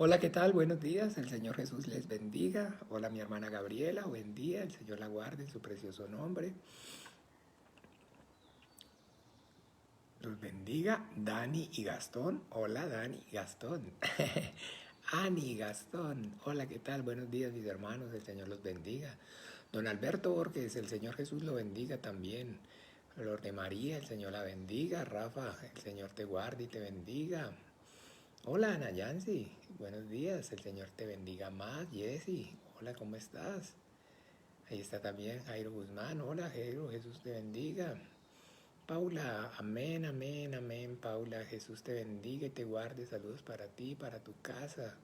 Hola, ¿qué tal? Buenos días, el Señor Jesús les bendiga. Hola, mi hermana Gabriela, buen día, el Señor la guarde en su precioso nombre. Los bendiga Dani y Gastón. Hola, Dani y Gastón. Ani y Gastón. Hola, ¿qué tal? Buenos días, mis hermanos, el Señor los bendiga. Don Alberto Borges, el Señor Jesús lo bendiga también. Flor de María, el Señor la bendiga. Rafa, el Señor te guarde y te bendiga. Hola Ana Yancy, buenos días, el Señor te bendiga más. Jessy, hola, ¿cómo estás? Ahí está también Jairo Guzmán, hola Jairo, Jesús te bendiga. Paula, amén, amén, amén, Paula, Jesús te bendiga y te guarde, saludos para ti, para tu casa,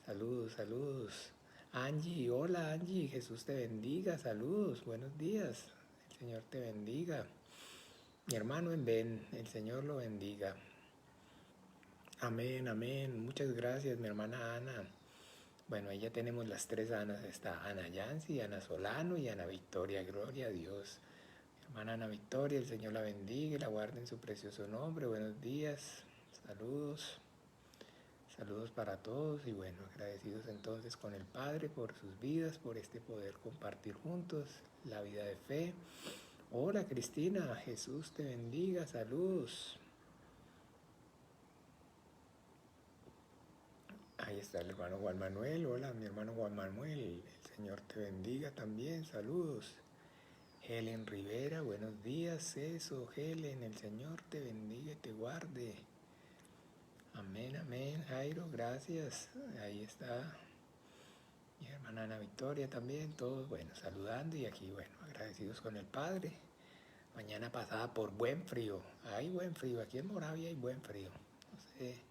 saludos, saludos. Angie, hola Angie, Jesús te bendiga, saludos, buenos días, el Señor te bendiga. Mi hermano en Ben, el Señor lo bendiga. Amén, amén. Muchas gracias, mi hermana Ana. Bueno, ahí ya tenemos las tres Anas. Está Ana Yancy, Ana Solano y Ana Victoria. Gloria a Dios. Mi hermana Ana Victoria, el Señor la bendiga y la guarde en su precioso nombre. Buenos días. Saludos. Saludos para todos y bueno, agradecidos entonces con el Padre por sus vidas, por este poder compartir juntos la vida de fe. Hola Cristina, Jesús te bendiga, saludos. Ahí está el hermano Juan Manuel. Hola, mi hermano Juan Manuel. El Señor te bendiga también. Saludos. Helen Rivera, buenos días. Eso, Helen, el Señor te bendiga y te guarde. Amén, amén. Jairo, gracias. Ahí está mi hermana Ana Victoria también. Todos, bueno, saludando y aquí, bueno, agradecidos con el Padre. Mañana pasada por buen frío. Hay buen frío. Aquí en Moravia hay buen frío. No sé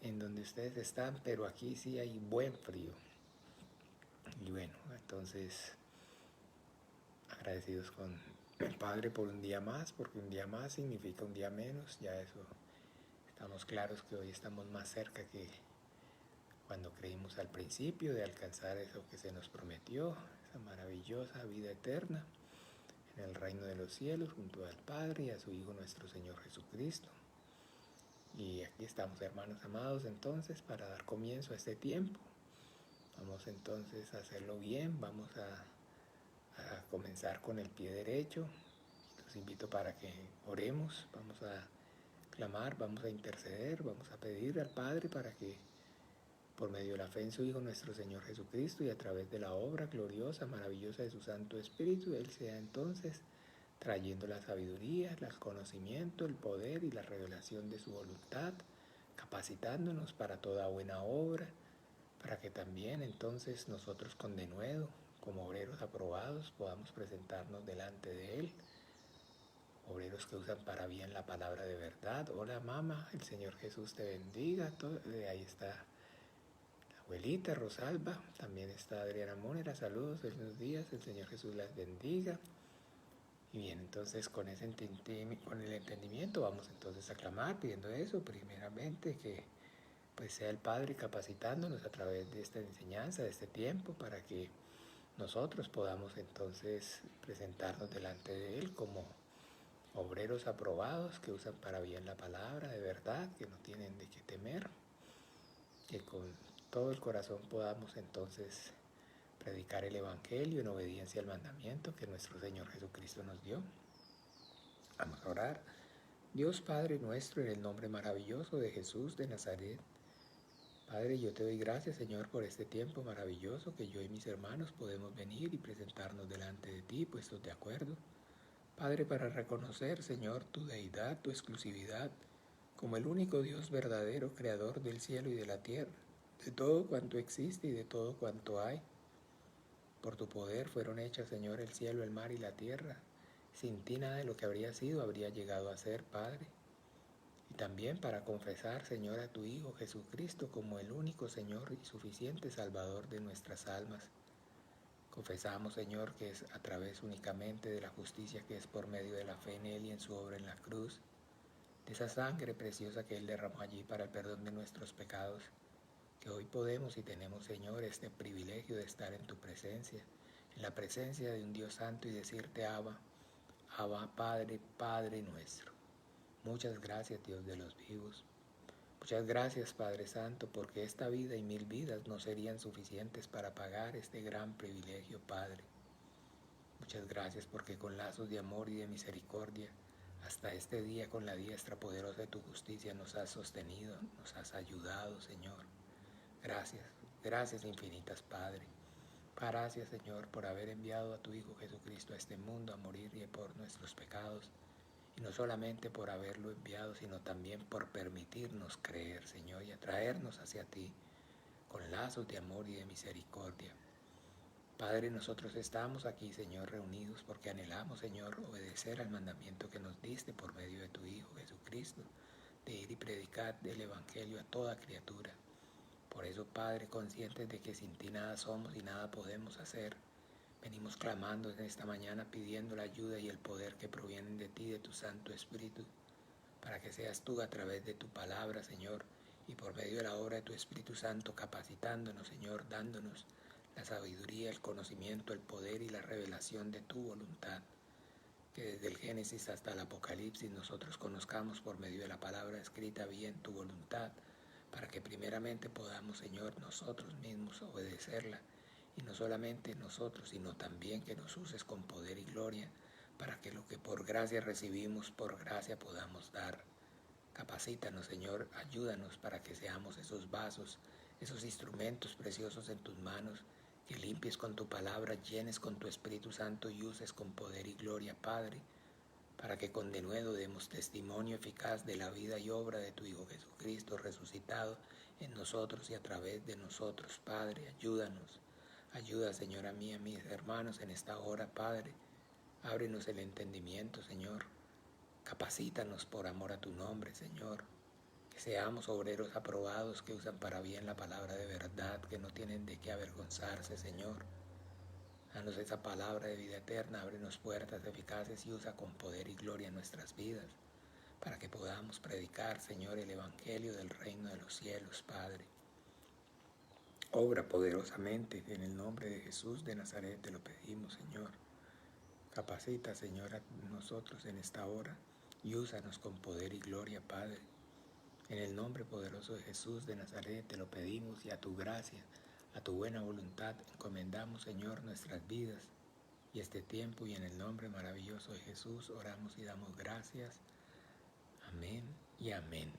en donde ustedes están, pero aquí sí hay buen frío. Y bueno, entonces agradecidos con el Padre por un día más, porque un día más significa un día menos, ya eso estamos claros que hoy estamos más cerca que cuando creímos al principio de alcanzar eso que se nos prometió, esa maravillosa vida eterna en el reino de los cielos junto al Padre y a su Hijo nuestro Señor Jesucristo. Y aquí estamos, hermanos amados, entonces para dar comienzo a este tiempo. Vamos entonces a hacerlo bien, vamos a comenzar con el pie derecho. Los invito para que oremos, vamos a clamar, vamos a interceder, vamos a pedir al Padre para que por medio de la fe en su Hijo nuestro Señor Jesucristo y a través de la obra gloriosa, maravillosa de su Santo Espíritu, Él sea entonces trayendo la sabiduría, el conocimiento, el poder y la revelación de su voluntad, capacitándonos para toda buena obra, para que también entonces nosotros con denuedo, como obreros aprobados, podamos presentarnos delante de Él, obreros que usan para bien la palabra de verdad. Hola mamá, el Señor Jesús te bendiga. Ahí está la abuelita Rosalba, también está Adriana Mónera, saludos, buenos días, el Señor Jesús las bendiga. Y bien, entonces con el entendimiento vamos entonces a clamar pidiendo eso, primeramente que pues sea el Padre capacitándonos a través de esta enseñanza, de este tiempo, para que nosotros podamos entonces presentarnos delante de Él como obreros aprobados que usan para bien la palabra de verdad, que no tienen de qué temer, que con todo el corazón podamos entonces predicar el Evangelio en obediencia al mandamiento que nuestro Señor Jesucristo nos dio. Vamos a orar. Dios Padre nuestro, en el nombre maravilloso de Jesús de Nazaret, Padre, yo te doy gracias, Señor, por este tiempo maravilloso que yo y mis hermanos podemos venir y presentarnos delante de ti, puestos de acuerdo. Padre, para reconocer, Señor, tu deidad, tu exclusividad, como el único Dios verdadero, creador del cielo y de la tierra, de todo cuanto existe y de todo cuanto hay. Por tu poder fueron hechas, Señor, el cielo, el mar y la tierra. Sin ti nada de lo que habría sido habría llegado a ser, Padre. Y también para confesar, Señor, a tu Hijo Jesucristo como el único Señor y suficiente Salvador de nuestras almas. Confesamos, Señor, que es a través únicamente de la justicia que es por medio de la fe en Él y en su obra en la cruz, de esa sangre preciosa que Él derramó allí para el perdón de nuestros pecados, que hoy podemos y tenemos, Señor, este privilegio de estar en tu presencia, en la presencia de un Dios santo y decirte, Abba, Abba, Padre, Padre nuestro. Muchas gracias, Dios de los vivos. Muchas gracias, Padre Santo, porque esta vida y 1000 vidas no serían suficientes para pagar este gran privilegio, Padre. Muchas gracias porque con lazos de amor y de misericordia, hasta este día con la diestra poderosa de tu justicia nos has sostenido, nos has ayudado, Señor. Gracias, gracias infinitas, Padre. Gracias, Señor, por haber enviado a tu Hijo Jesucristo a este mundo a morir y por nuestros pecados. Y no solamente por haberlo enviado, sino también por permitirnos creer, Señor, y atraernos hacia ti con lazos de amor y de misericordia. Padre, nosotros estamos aquí, Señor, reunidos porque anhelamos, Señor, obedecer al mandamiento que nos diste por medio de tu Hijo Jesucristo, de ir y predicar el Evangelio a toda criatura. Por eso, Padre, conscientes de que sin ti nada somos y nada podemos hacer, venimos clamando en esta mañana pidiendo la ayuda y el poder que provienen de ti, de tu Santo Espíritu, para que seas tú a través de tu palabra, Señor, y por medio de la obra de tu Espíritu Santo capacitándonos, Señor, dándonos la sabiduría, el conocimiento, el poder y la revelación de tu voluntad, que desde el Génesis hasta el Apocalipsis nosotros conozcamos por medio de la palabra escrita bien tu voluntad, para que primeramente podamos, Señor, nosotros mismos obedecerla, y no solamente nosotros, sino también que nos uses con poder y gloria, para que lo que por gracia recibimos, por gracia podamos dar. Capacítanos, Señor, ayúdanos para que seamos esos vasos, esos instrumentos preciosos en tus manos, que limpies con tu palabra, llenes con tu Espíritu Santo y uses con poder y gloria, Padre, para que con denuedo demos testimonio eficaz de la vida y obra de tu Hijo Jesucristo resucitado en nosotros y a través de nosotros, Padre. Ayúdanos. Ayuda, Señor, a mí y a mis hermanos en esta hora, Padre. Ábrenos el entendimiento, Señor. Capacítanos por amor a tu nombre, Señor. Que seamos obreros aprobados que usan para bien la palabra de verdad, que no tienen de qué avergonzarse, Señor. Danos esa palabra de vida eterna, ábrenos puertas eficaces y usa con poder y gloria nuestras vidas, para que podamos predicar, Señor, el Evangelio del reino de los cielos, Padre. Obra poderosamente, en el nombre de Jesús de Nazaret te lo pedimos, Señor. Capacita, Señor, a nosotros en esta hora y úsanos con poder y gloria, Padre. En el nombre poderoso de Jesús de Nazaret te lo pedimos y a tu gracia, a tu buena voluntad encomendamos, Señor, nuestras vidas y este tiempo, y en el nombre maravilloso de Jesús oramos y damos gracias. Amén y amén.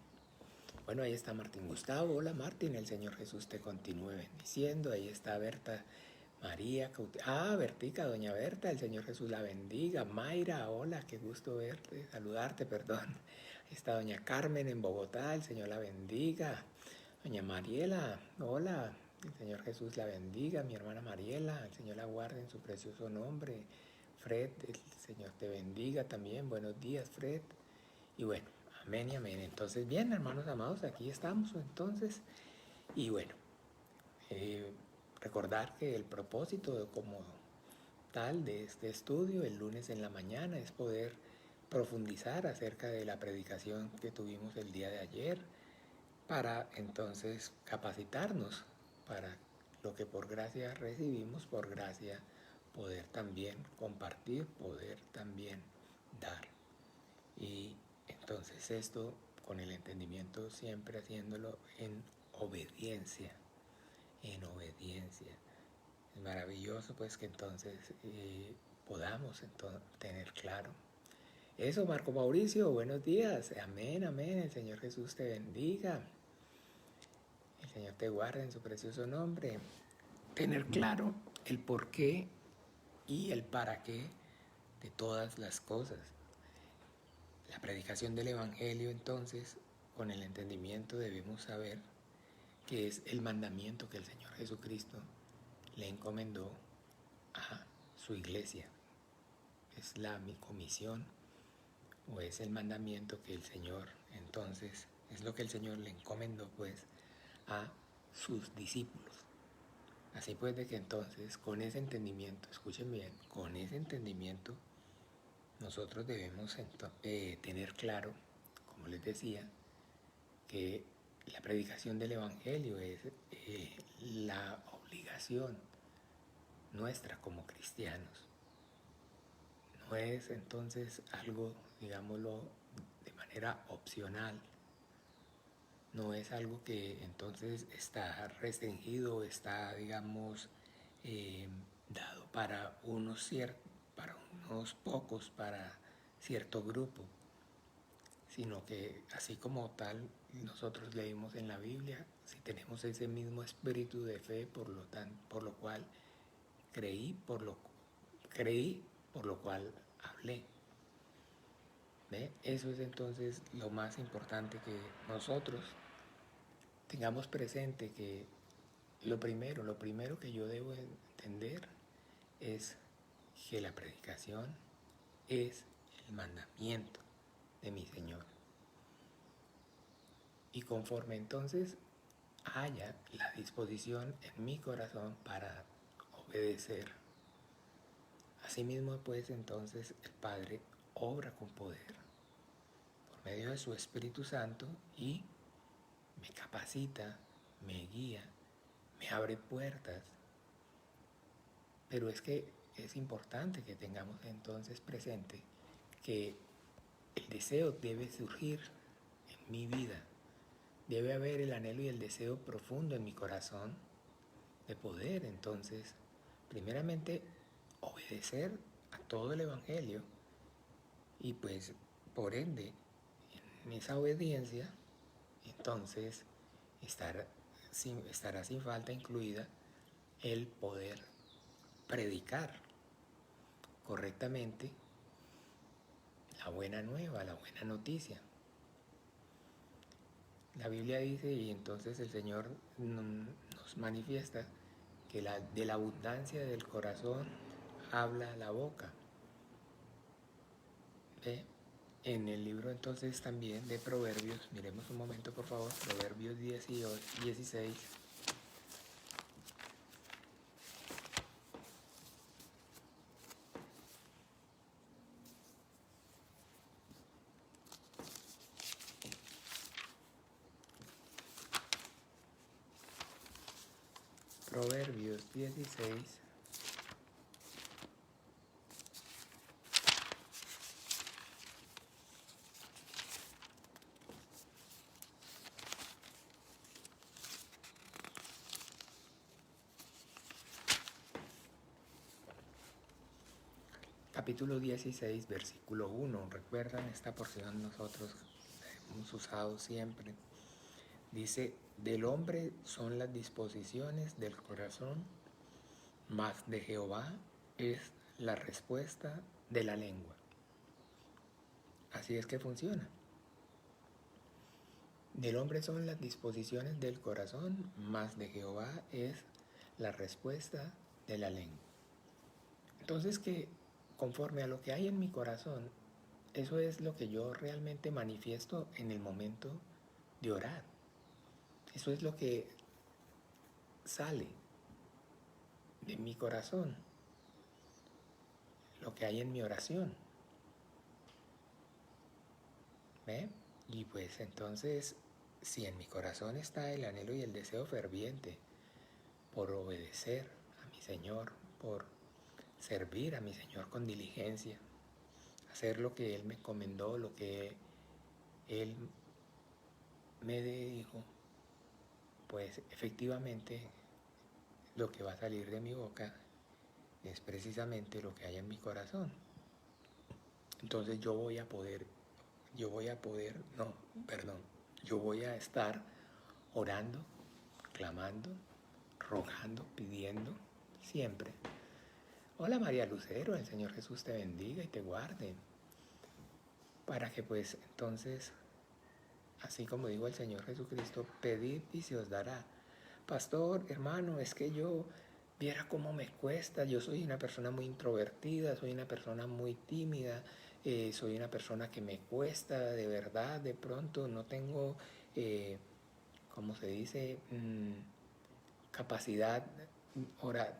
Bueno, ahí está Martín Gustavo. Hola Martín, el Señor Jesús te continúe bendiciendo. Ahí está Berta María. Bertica, doña Berta, el Señor Jesús la bendiga. Mayra, hola, qué gusto verte, saludarte, perdón. Ahí está doña Carmen en Bogotá, el Señor la bendiga. Doña Mariela, hola, el Señor Jesús la bendiga. Mi hermana Mariela, el Señor la guarde en su precioso nombre. Fred, el Señor te bendiga también. Buenos días, Fred. Y bueno, amén y amén. Entonces, bien, hermanos amados, aquí estamos entonces. Y bueno, recordar que el propósito como tal de este estudio el lunes en la mañana es poder profundizar acerca de la predicación que tuvimos el día de ayer, para entonces capacitarnos para lo que por gracia recibimos, por gracia poder también compartir, poder también dar. Y entonces esto con el entendimiento siempre haciéndolo en obediencia, en obediencia. Es maravilloso pues que entonces podamos tener claro. Eso, Marco Mauricio, buenos días. Amén, amén. El Señor Jesús te bendiga. El Señor te guarde en su precioso nombre. Tener claro el por qué y el para qué de todas las cosas. La predicación del Evangelio, entonces, con el entendimiento debemos saber que es el mandamiento que el Señor Jesucristo le encomendó a su iglesia. Es la comisión o es el mandamiento que el Señor, entonces, es lo que el Señor le encomendó pues a sus discípulos, Así pues de que entonces con ese entendimiento, escuchen bien, con ese entendimiento nosotros debemos tener claro, como les decía, que la predicación del Evangelio es la obligación nuestra como cristianos. No es entonces algo, digámoslo, de manera opcional. No es algo que entonces está restringido, está, digamos, dado para para unos pocos, para cierto grupo, sino que así como tal nosotros leímos en la Biblia, si tenemos ese mismo espíritu de fe, por lo cual creí, por lo cual hablé. ¿Ve? Eso es entonces lo más importante, que nosotros tengamos presente que lo primero que yo debo entender es que la predicación es el mandamiento de mi Señor. Y conforme entonces haya la disposición en mi corazón para obedecer, asimismo pues entonces el Padre obra con poder por medio de su Espíritu Santo y me capacita, me guía, me abre puertas. Pero es que es importante que tengamos entonces presente que el deseo debe surgir en mi vida. Debe haber el anhelo y el deseo profundo en mi corazón de poder entonces, primeramente, obedecer a todo el Evangelio y pues por ende, en esa obediencia, entonces estará sin falta incluida el poder predicar correctamente la buena nueva, la buena noticia. La Biblia dice, y entonces el Señor nos manifiesta, que de la abundancia del corazón habla la boca. ¿Ve? En el libro entonces también de Proverbios, miremos un momento por favor, Proverbios 16. Proverbios 16. Capítulo 16, versículo 1. ¿Recuerdan esta porción? Nosotros la hemos usado siempre. Dice, del hombre son las disposiciones del corazón, mas de Jehová es la respuesta de la lengua. Así es que funciona. Del hombre son las disposiciones del corazón, mas de Jehová es la respuesta de la lengua. Entonces que conforme a lo que hay en mi corazón, eso es lo que yo realmente manifiesto en el momento de orar. Eso es lo que sale de mi corazón, lo que hay en mi oración. ¿Ve? Y pues entonces, si en mi corazón está el anhelo y el deseo ferviente por obedecer a mi Señor, por servir a mi Señor con diligencia, hacer lo que Él me encomendó, lo que Él me dijo, pues efectivamente lo que va a salir de mi boca es precisamente lo que hay en mi corazón. Entonces yo voy a estar orando, clamando, rogando, pidiendo, siempre. Hola María Lucero, el Señor Jesús te bendiga y te guarde. Para que pues entonces, así como dijo el Señor Jesucristo, pedid y se os dará. Pastor, hermano, es que yo viera cómo me cuesta, yo soy una persona muy introvertida, soy una persona muy tímida, soy una persona que me cuesta, de verdad, de pronto no tengo, ¿cómo se dice? Capacidad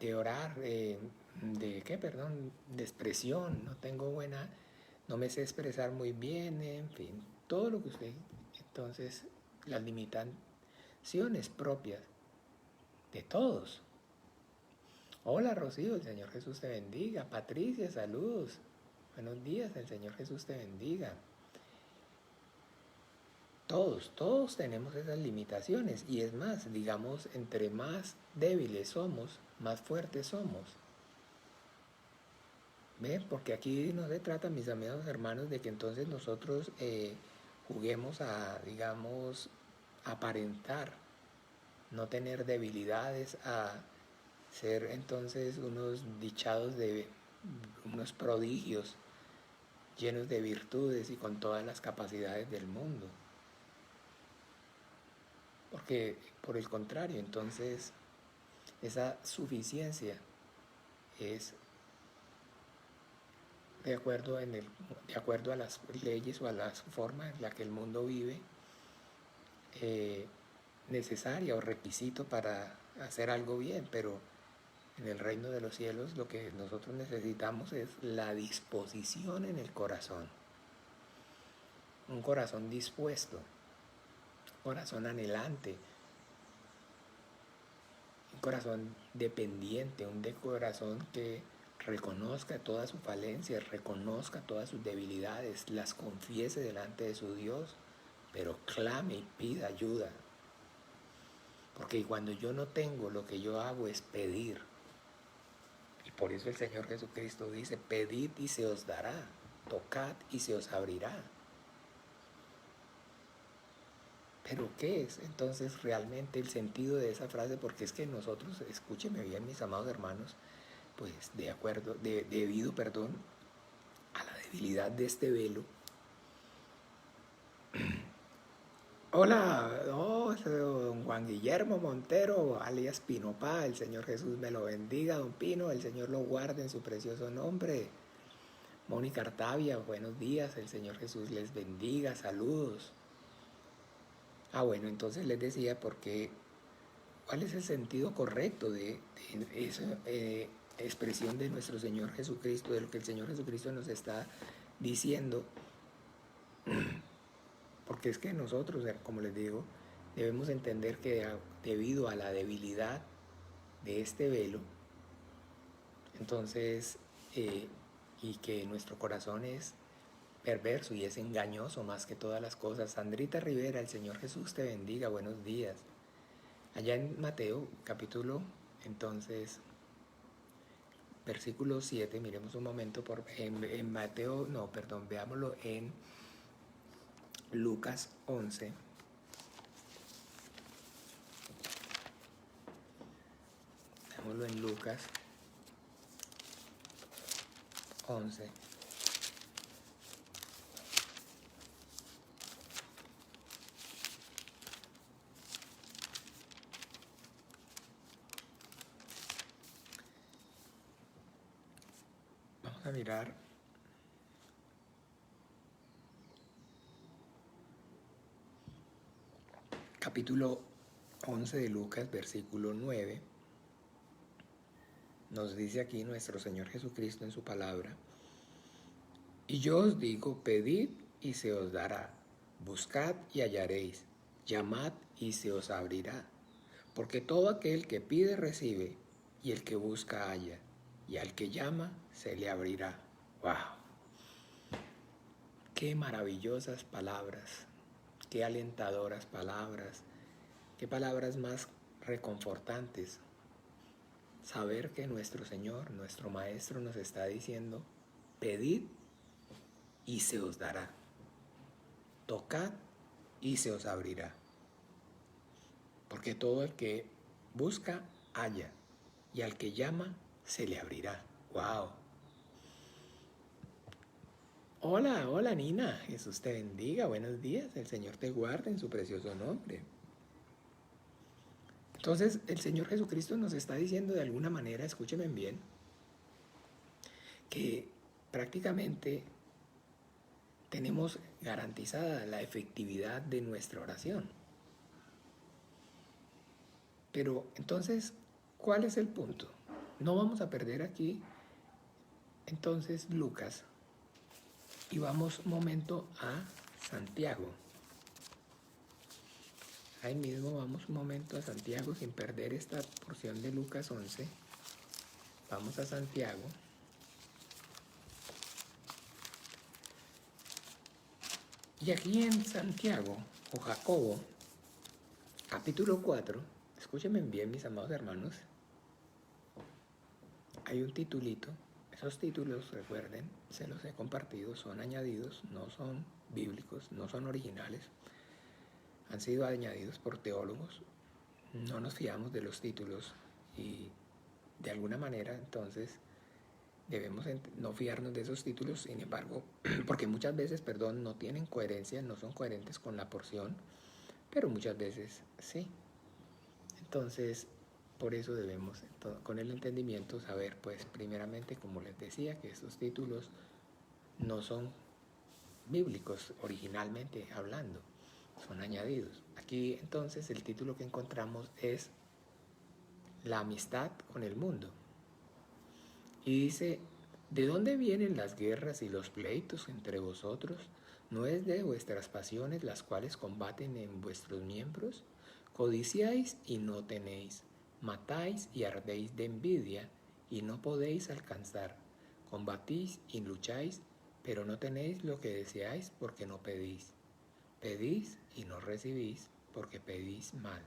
de orar, de qué, perdón, de expresión, no tengo buena, no me sé expresar muy bien, en fin, todo lo que usted, entonces, las limitaciones propias de todos. Hola Rocío, el Señor Jesús te bendiga. Patricia, saludos. Buenos días, el Señor Jesús te bendiga. Todos tenemos esas limitaciones y es más, digamos, entre más débiles somos, más fuertes somos. ¿Ven? Porque aquí no se trata, mis amigos hermanos, de que entonces nosotros juguemos a, digamos, aparentar, no tener debilidades, a ser entonces unos dichados de unos prodigios llenos de virtudes y con todas las capacidades del mundo. Porque por el contrario, entonces esa suficiencia es de acuerdo, de acuerdo a las leyes o a las formas en las que el mundo vive, eh, necesaria o requisito para hacer algo bien, pero en el reino de los cielos lo que nosotros necesitamos es la disposición en el corazón, un corazón dispuesto, un corazón anhelante, un corazón dependiente, un corazón que reconozca todas sus falencias, reconozca todas sus debilidades, las confiese delante de su Dios, pero clame y pida ayuda. Porque cuando yo no tengo, lo que yo hago es pedir. Y por eso el Señor Jesucristo dice, pedid y se os dará, tocad y se os abrirá. ¿Pero qué es entonces realmente el sentido de esa frase? Porque es que nosotros, escúcheme bien mis amados hermanos, pues debido a la debilidad de este velo. Hola, don Juan Guillermo Montero, alias Pinopá, el Señor Jesús me lo bendiga, don Pino, el Señor lo guarde en su precioso nombre. Mónica Artavia, buenos días, el Señor Jesús les bendiga, saludos. Bueno, entonces les decía porque cuál es el sentido correcto de esa expresión de nuestro Señor Jesucristo, de lo que el Señor Jesucristo nos está diciendo, porque es que nosotros, como les digo, debemos entender que debido a la debilidad de este velo, entonces, y que nuestro corazón es perverso y es engañoso más que todas las cosas. Sandrita Rivera, el Señor Jesús te bendiga, buenos días. Allá en Mateo, capítulo, entonces, versículo 7, miremos un momento, en Mateo, no, perdón, veámoslo en Lucas 11. Veámoslo en Lucas 11. Vamos a mirar capítulo 11 de Lucas, versículo 9. Nos dice aquí nuestro Señor Jesucristo en su palabra: y yo os digo, pedid y se os dará, buscad y hallaréis, llamad y se os abrirá. Porque todo aquel que pide recibe, y el que busca halla, y al que llama se le abrirá. ¡Wow! ¡Qué maravillosas palabras! ¡Qué alentadoras palabras! ¡Qué palabras más reconfortantes! Saber que nuestro Señor, nuestro Maestro nos está diciendo, pedid y se os dará. Tocad y se os abrirá. Porque todo el que busca, halla, y al que llama, se le abrirá. ¡Wow! Hola Nina, Jesús te bendiga, buenos días, el Señor te guarde en su precioso nombre. Entonces, el Señor Jesucristo nos está diciendo de alguna manera, escúchenme bien, que prácticamente tenemos garantizada la efectividad de nuestra oración. Pero entonces, ¿Cuál es el punto? No vamos a perder aquí entonces Lucas y vamos un momento a Santiago. Ahí mismo vamos un momento a Santiago sin perder esta porción de Lucas 11. Vamos a Santiago. Y aquí en Santiago, o Jacobo, capítulo 4, escúchenme bien mis amados hermanos, hay un titulito. Esos títulos, recuerden, se los he compartido, son añadidos, no son bíblicos, no son originales. Han sido añadidos por teólogos. No nos fiamos de los títulos y de alguna manera entonces debemos no fiarnos de esos títulos, sin embargo, porque muchas veces, no tienen coherencia, no son coherentes con la porción, pero muchas veces sí. Entonces, por eso debemos, con el entendimiento, saber, pues, primeramente, como les decía, que estos títulos no son bíblicos originalmente hablando, son añadidos. Aquí, entonces, el título que encontramos es La amistad con el mundo. Y dice, ¿de dónde vienen las guerras y los pleitos entre vosotros? ¿No es de vuestras pasiones las cuales combaten en vuestros miembros? Codiciáis y no tenéis, matáis y ardéis de envidia y no podéis alcanzar. Combatís y lucháis, pero no tenéis lo que deseáis porque no pedís. Pedís y no recibís porque pedís mal,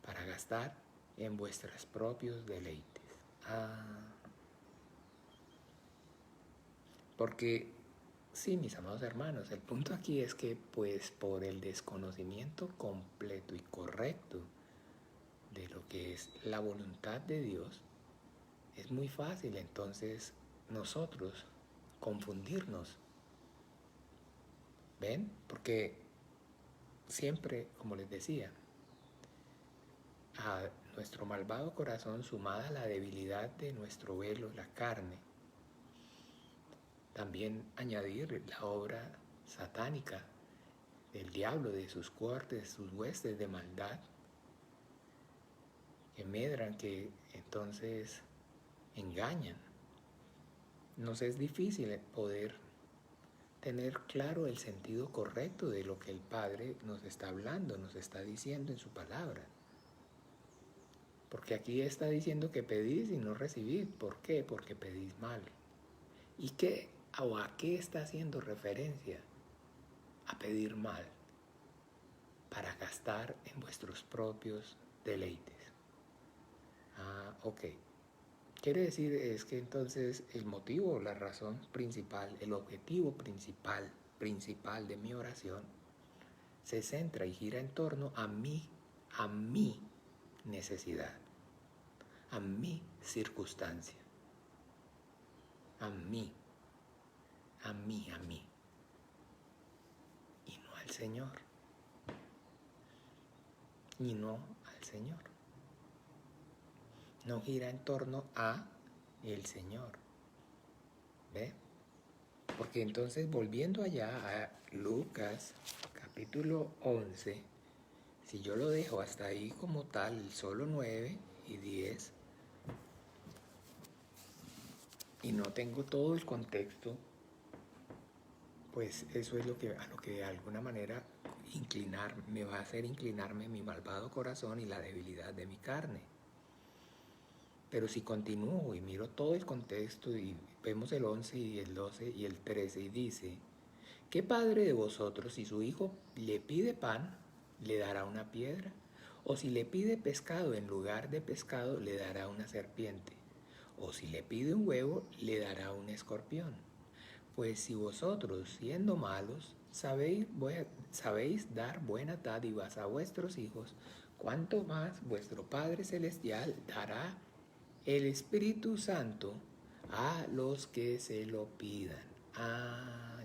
para gastar en vuestros propios deleites. Porque, sí, mis amados hermanos, el punto aquí es que, pues, por el desconocimiento completo y correcto de lo que es la voluntad de Dios, es muy fácil entonces nosotros confundirnos. ¿Ven? Porque siempre, como les decía, a nuestro malvado corazón sumada la debilidad de nuestro velo, la carne, también añadir la obra satánica del diablo, de sus cohortes, sus huestes de maldad, que medran, que entonces engañan. Nos es difícil poder tener claro el sentido correcto de lo que el Padre nos está hablando, nos está diciendo en su palabra. Porque aquí está diciendo que pedís y no recibís. ¿Por qué? Porque pedís mal. ¿Y qué o a qué está haciendo referencia? A pedir mal, para gastar en vuestros propios deleites. Ok. Quiere decir es que entonces el motivo, la razón principal, el objetivo principal de mi oración se centra y gira en torno a mi necesidad, a mi circunstancia, a mí, y no al Señor, y no al Señor. No gira en torno a el Señor. ¿Ve? Porque entonces, volviendo allá a Lucas, capítulo 11, si yo lo dejo hasta ahí como tal, solo 9 y 10, y no tengo todo el contexto, pues eso es a lo que de alguna manera me va a hacer inclinarme mi malvado corazón y la debilidad de mi carne. Pero si continúo y miro todo el contexto y vemos el 11 y el 12 y el 13 y dice, ¿qué padre de vosotros si su hijo le pide pan, le dará una piedra? O si le pide pescado en lugar de pescado, le dará una serpiente? O si le pide un huevo, le dará un escorpión. Pues si vosotros, siendo malos, sabéis dar buenas dádivas a vuestros hijos, ¿cuánto más vuestro Padre Celestial dará el Espíritu Santo a los que se lo pidan?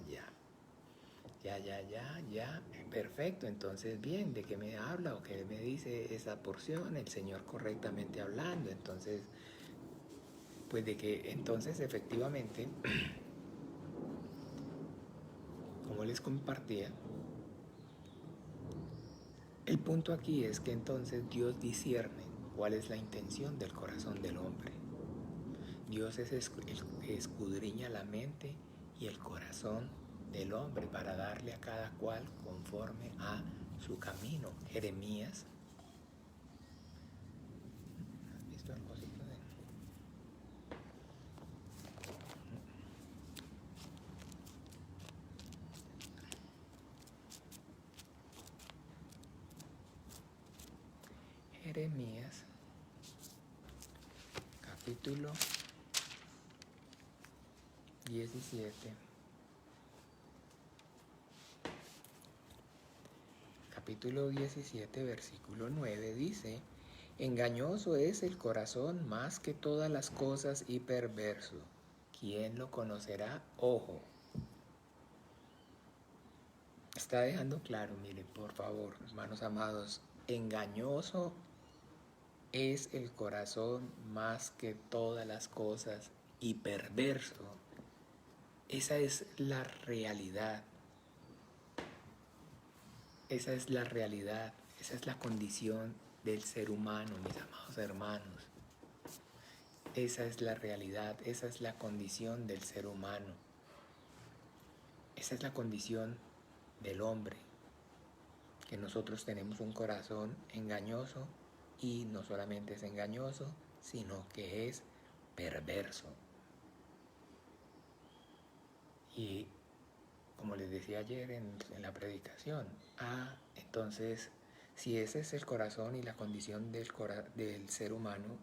Ya. Perfecto. Entonces, bien, ¿de qué me habla o qué me dice esa porción? El Señor correctamente hablando. Entonces, pues de que entonces efectivamente, como les compartía, el punto aquí es que entonces Dios discierne cuál es la intención del corazón del hombre. Dios es el que escudriña la mente y el corazón del hombre para darle a cada cual conforme a su camino. Jeremías. ¿Has visto el cosito de...? Jeremías, capítulo 17. Capítulo 17, versículo 9 dice: engañoso es el corazón más que todas las cosas y perverso. ¿Quién lo conocerá? Ojo. Está dejando claro, mire, por favor, hermanos amados, engañoso es el corazón más que todas las cosas y perverso. Esa es la realidad. Esa es la realidad. Esa es la condición del ser humano, mis amados hermanos. Esa es la realidad. Esa es la condición del ser humano. Esa es la condición del hombre. Que nosotros tenemos un corazón engañoso, y no solamente es engañoso, sino que es perverso. Y como les decía ayer en la predicación, entonces, si ese es el corazón y la condición del ser humano,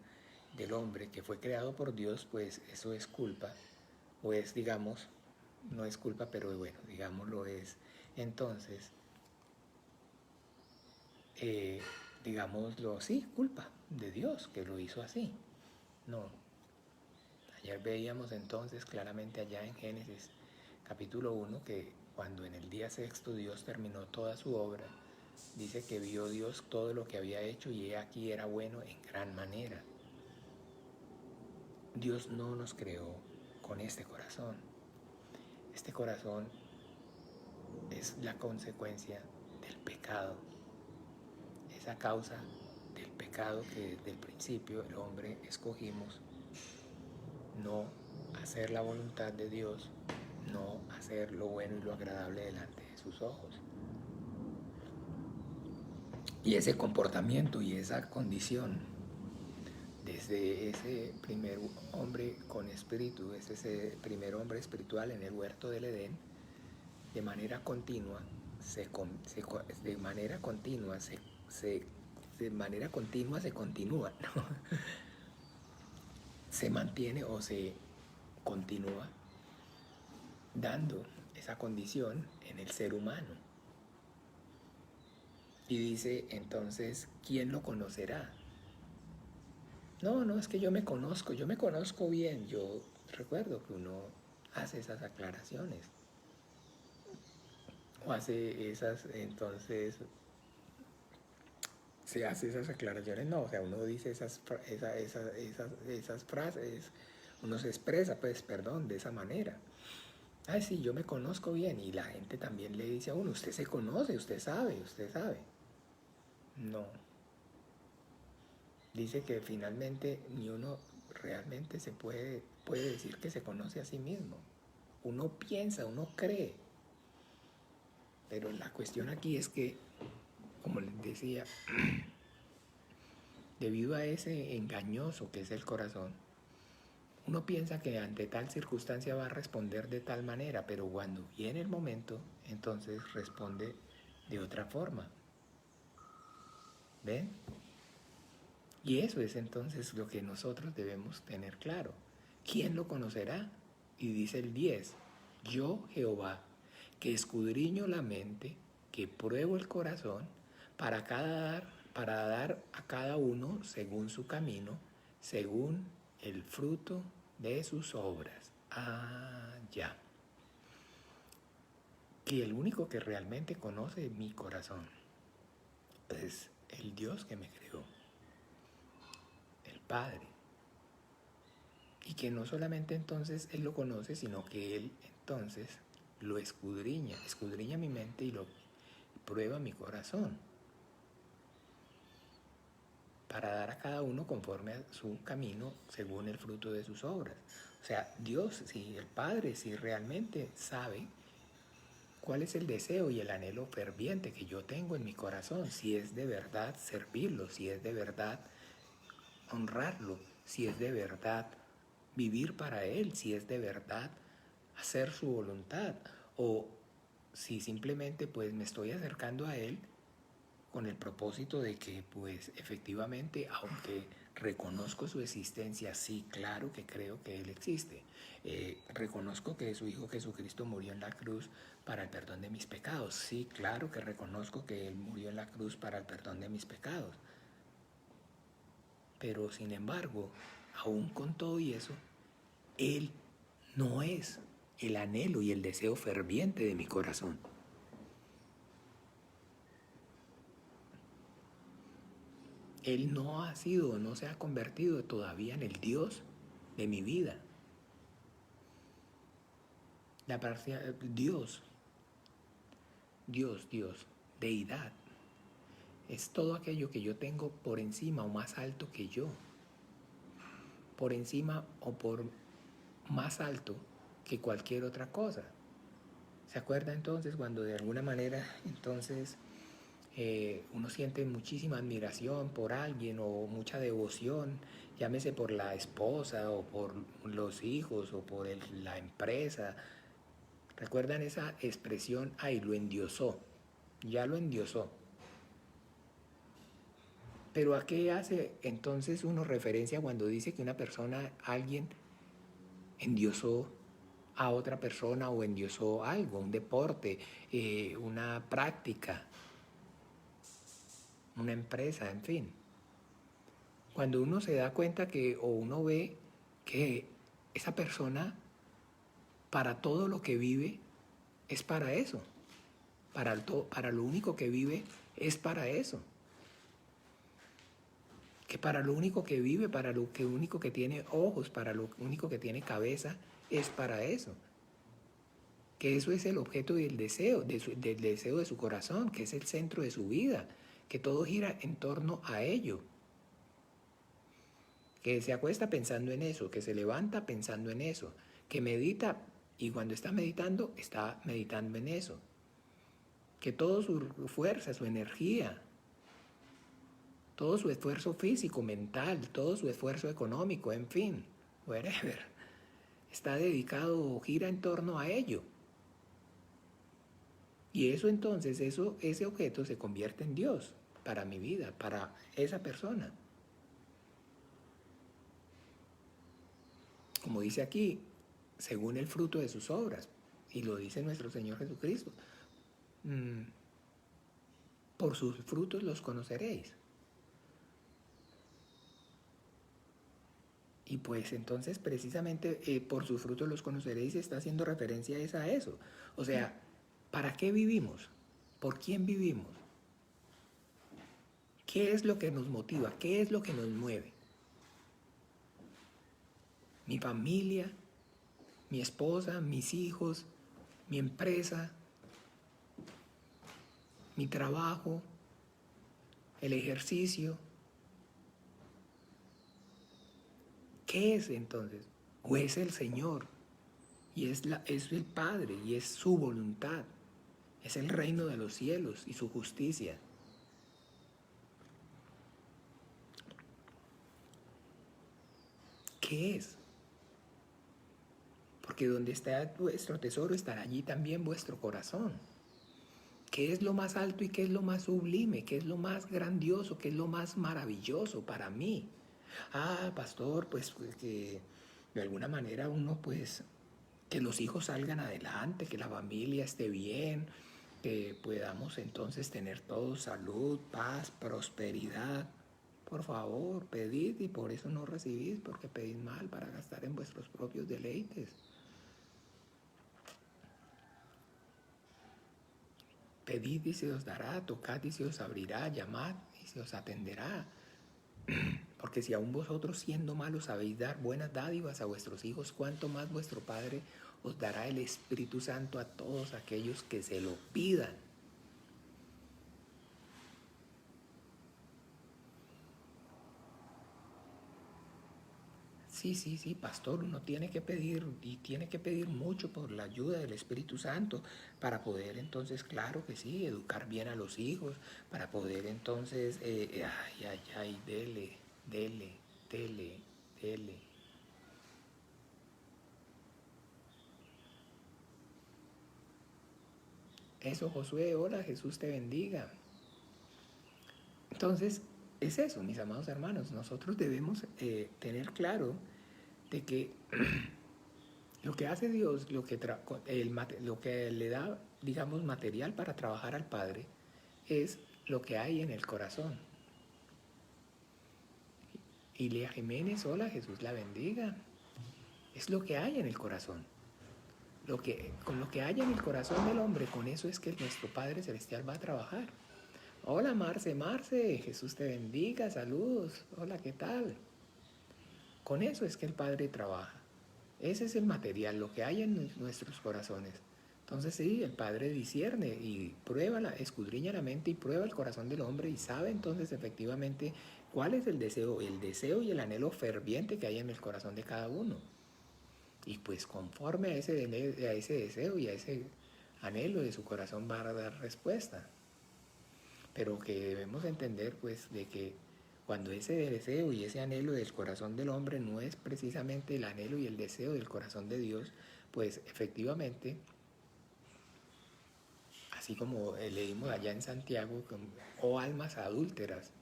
del hombre que fue creado por Dios, pues eso es culpa, o es, digamos, no es culpa, pero bueno, digámoslo es. Entonces, digámoslo, sí, culpa de Dios que lo hizo así. No. Ayer veíamos entonces claramente allá en Génesis capítulo 1 que cuando en el día sexto Dios terminó toda su obra, dice que vio Dios todo lo que había hecho y aquí era bueno en gran manera. Dios no nos creó con este corazón. Este corazón es la consecuencia del pecado. Esa causa del pecado que desde el principio el hombre escogimos no hacer la voluntad de Dios, no hacer lo bueno y lo agradable delante de sus ojos. Y ese comportamiento y esa condición, desde ese primer hombre con espíritu, ese primer hombre espiritual en el huerto del Edén, de manera continua se continúa, ¿no? Se mantiene o se continúa dando esa condición en el ser humano. Y dice entonces, ¿quién lo conocerá? No, es que yo me conozco bien. Yo recuerdo que uno hace esas aclaraciones. O hace esas, entonces, se hace esas aclaraciones, no, o sea, uno dice esas frases, uno se expresa, pues, perdón, de esa manera. Ay, sí, yo me conozco bien, y la gente también le dice a uno, usted se conoce, usted sabe. No. Dice que finalmente ni uno realmente se puede decir que se conoce a sí mismo. Uno piensa, uno cree. Pero la cuestión aquí es que, como les decía, debido a ese engañoso que es el corazón, uno piensa que ante tal circunstancia va a responder de tal manera, pero cuando viene el momento, entonces responde de otra forma. ¿Ven? Y eso es entonces lo que nosotros debemos tener claro. ¿Quién lo conocerá? Y dice el 10, yo Jehová, que escudriño la mente, que pruebo el corazón, para dar a cada uno según su camino, según el fruto de sus obras. Ya. Que el único que realmente conoce mi corazón es el Dios que me creó, el Padre. Y que no solamente entonces Él lo conoce, sino que Él entonces lo escudriña mi mente y lo prueba mi corazón. para dar a cada uno conforme a su camino, según el fruto de sus obras. O sea, Dios, si el Padre, si realmente sabe cuál es el deseo y el anhelo ferviente que yo tengo en mi corazón, si es de verdad servirlo, si es de verdad honrarlo, si es de verdad vivir para Él, si es de verdad hacer su voluntad, o si simplemente pues me estoy acercando a Él con el propósito de que pues efectivamente, aunque reconozco su existencia, sí, claro que creo que Él existe, reconozco que su Hijo Jesucristo murió en la cruz para el perdón de mis pecados, sí, claro que reconozco que Él murió en la cruz para el perdón de mis pecados, pero sin embargo, aún con todo y eso, Él no es el anhelo y el deseo ferviente de mi corazón. Él no ha sido, no se ha convertido todavía en el Dios de mi vida. Dios, deidad, es todo aquello que yo tengo por encima o más alto que yo, por encima o por más alto que cualquier otra cosa. ¿Se acuerda entonces cuando de alguna manera entonces uno siente muchísima admiración por alguien o mucha devoción, llámese por la esposa o por los hijos o por la empresa? ¿Recuerdan esa expresión? Ay, lo endiosó, ya lo endiosó. Pero ¿a qué hace entonces uno referencia cuando dice que una persona, alguien, endiosó a otra persona o endiosó algo, un deporte, una práctica, una empresa, en fin? Cuando uno se da cuenta que, o uno ve que esa persona, para todo lo que vive, es para eso. Para lo único que vive, es para eso. Que para lo único que vive, para lo único que tiene ojos, para lo único que tiene cabeza, es para eso. Que eso es el objeto del deseo, del deseo de su corazón, que es el centro de su vida, que todo gira en torno a ello. Que se acuesta pensando en eso, que se levanta pensando en eso, que medita y cuando está meditando en eso. Que toda su fuerza, su energía, todo su esfuerzo físico, mental, todo su esfuerzo económico, en fin, whatever, está dedicado o gira en torno a ello. Y eso entonces, ese objeto se convierte en Dios para mi vida, para esa persona. Como dice aquí, según el fruto de sus obras, y lo dice nuestro Señor Jesucristo, por sus frutos los conoceréis. Y pues entonces precisamente por sus frutos los conoceréis está haciendo referencia a eso. O sea, ¿para qué vivimos? ¿Por quién vivimos? ¿Qué es lo que nos motiva? ¿Qué es lo que nos mueve? Mi familia, mi esposa, mis hijos, mi empresa, mi trabajo, el ejercicio. ¿Qué es entonces? ¿O es el Señor? Y es el Padre y es su voluntad. Es el reino de los cielos y su justicia. ¿Qué es? Porque donde está vuestro tesoro estará allí también vuestro corazón. ¿Qué es lo más alto y qué es lo más sublime? ¿Qué es lo más grandioso? ¿Qué es lo más maravilloso para mí? Ah, pastor, pues que de alguna manera uno pues que los hijos salgan adelante, que la familia esté bien, que podamos entonces tener todos salud, paz, prosperidad. Por favor, pedid y por eso no recibís, porque pedís mal para gastar en vuestros propios deleites. Pedid y se os dará, tocad y se os abrirá, llamad y se os atenderá. Porque si aún vosotros siendo malos sabéis dar buenas dádivas a vuestros hijos, ¿cuánto más vuestro Padre os dará el Espíritu Santo a todos aquellos que se lo pidan? Sí, pastor, uno tiene que pedir y tiene que pedir mucho por la ayuda del Espíritu Santo para poder entonces, claro que sí, educar bien a los hijos, para poder entonces, dele, dele, dele, dele. Eso, Josué, hola, Jesús te bendiga. Entonces, es eso, mis amados hermanos, nosotros debemos tener claro de que lo que hace Dios, lo que le da, digamos, material para trabajar al Padre, es lo que hay en el corazón. Ilia Jiménez, hola, Jesús la bendiga. Es lo que hay en el corazón. Con lo que haya en el corazón del hombre, con eso es que nuestro Padre Celestial va a trabajar. Hola, Marce, Jesús te bendiga, saludos. Hola, ¿qué tal? Con eso es que el Padre trabaja. Ese es el material, lo que hay en nuestros corazones. Entonces sí, el Padre discierne y escudriña la mente y prueba el corazón del hombre y sabe entonces efectivamente cuál es el deseo y el anhelo ferviente que hay en el corazón de cada uno. Y pues conforme a ese deseo y a ese anhelo de su corazón va a dar respuesta. Pero que debemos entender pues de que cuando ese deseo y ese anhelo del corazón del hombre no es precisamente el anhelo y el deseo del corazón de Dios, pues efectivamente, así como leímos allá en Santiago, almas adúlteras,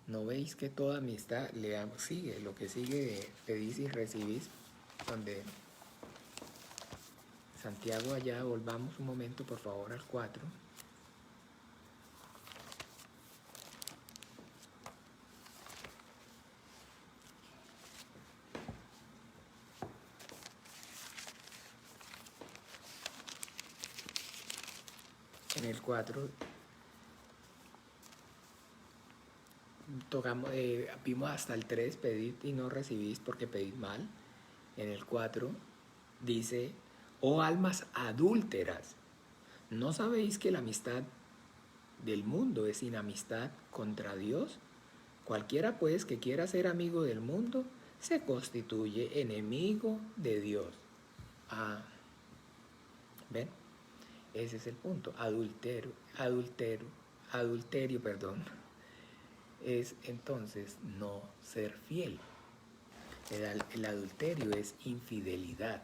¿no veis que toda amistad sigue? Lo que sigue pedís y recibís, donde Santiago allá, volvamos un momento por favor al 4. En el 4 vimos hasta el 3, pedid y no recibís porque pedid mal. En el 4 dice, oh almas adúlteras, ¿no sabéis que la amistad del mundo es inamistad contra Dios? Cualquiera pues que quiera ser amigo del mundo se constituye enemigo de Dios. ¿Ven? Ese es el punto. Adulterio, perdón. Es entonces no ser fiel. El adulterio es infidelidad.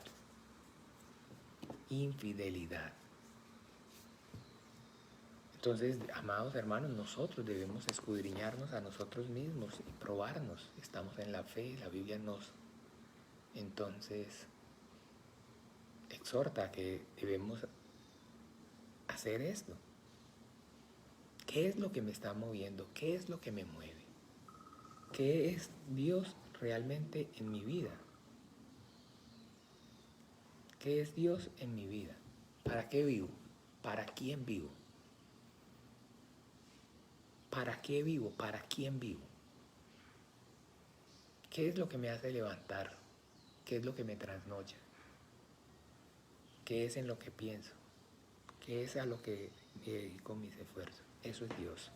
Infidelidad. Entonces, amados hermanos, nosotros debemos escudriñarnos a nosotros mismos y probarnos. Estamos en la fe, la Biblia nos entonces exhorta que debemos hacer esto. ¿Qué es lo que me está moviendo? ¿Qué es lo que me mueve? ¿Qué es Dios realmente en mi vida? ¿Qué es Dios en mi vida? ¿Para qué vivo? ¿Para quién vivo? ¿Para qué vivo? ¿Para quién vivo? ¿Qué es lo que me hace levantar? ¿Qué es lo que me trasnocha? ¿Qué es en lo que pienso? ¿Qué es a lo que me dedico mis esfuerzos? Eso es Dios.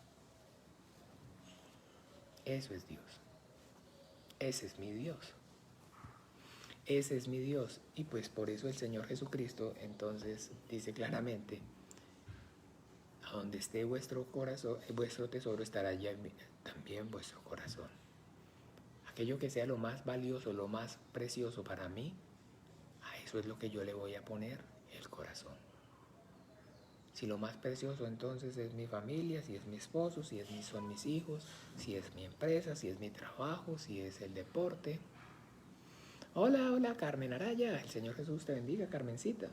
Eso es Dios. Ese es mi Dios. Ese es mi Dios. Y pues por eso el Señor Jesucristo entonces dice claramente, a donde esté vuestro corazón, vuestro tesoro estará allá también vuestro corazón. Aquello que sea lo más valioso, lo más precioso para mí, a eso es lo que yo le voy a poner el corazón. Si lo más precioso entonces es mi familia, si es mi esposo, son mis hijos, si es mi empresa, si es mi trabajo, si es el deporte. Hola, Carmen Araya. El Señor Jesús te bendiga, Carmencita.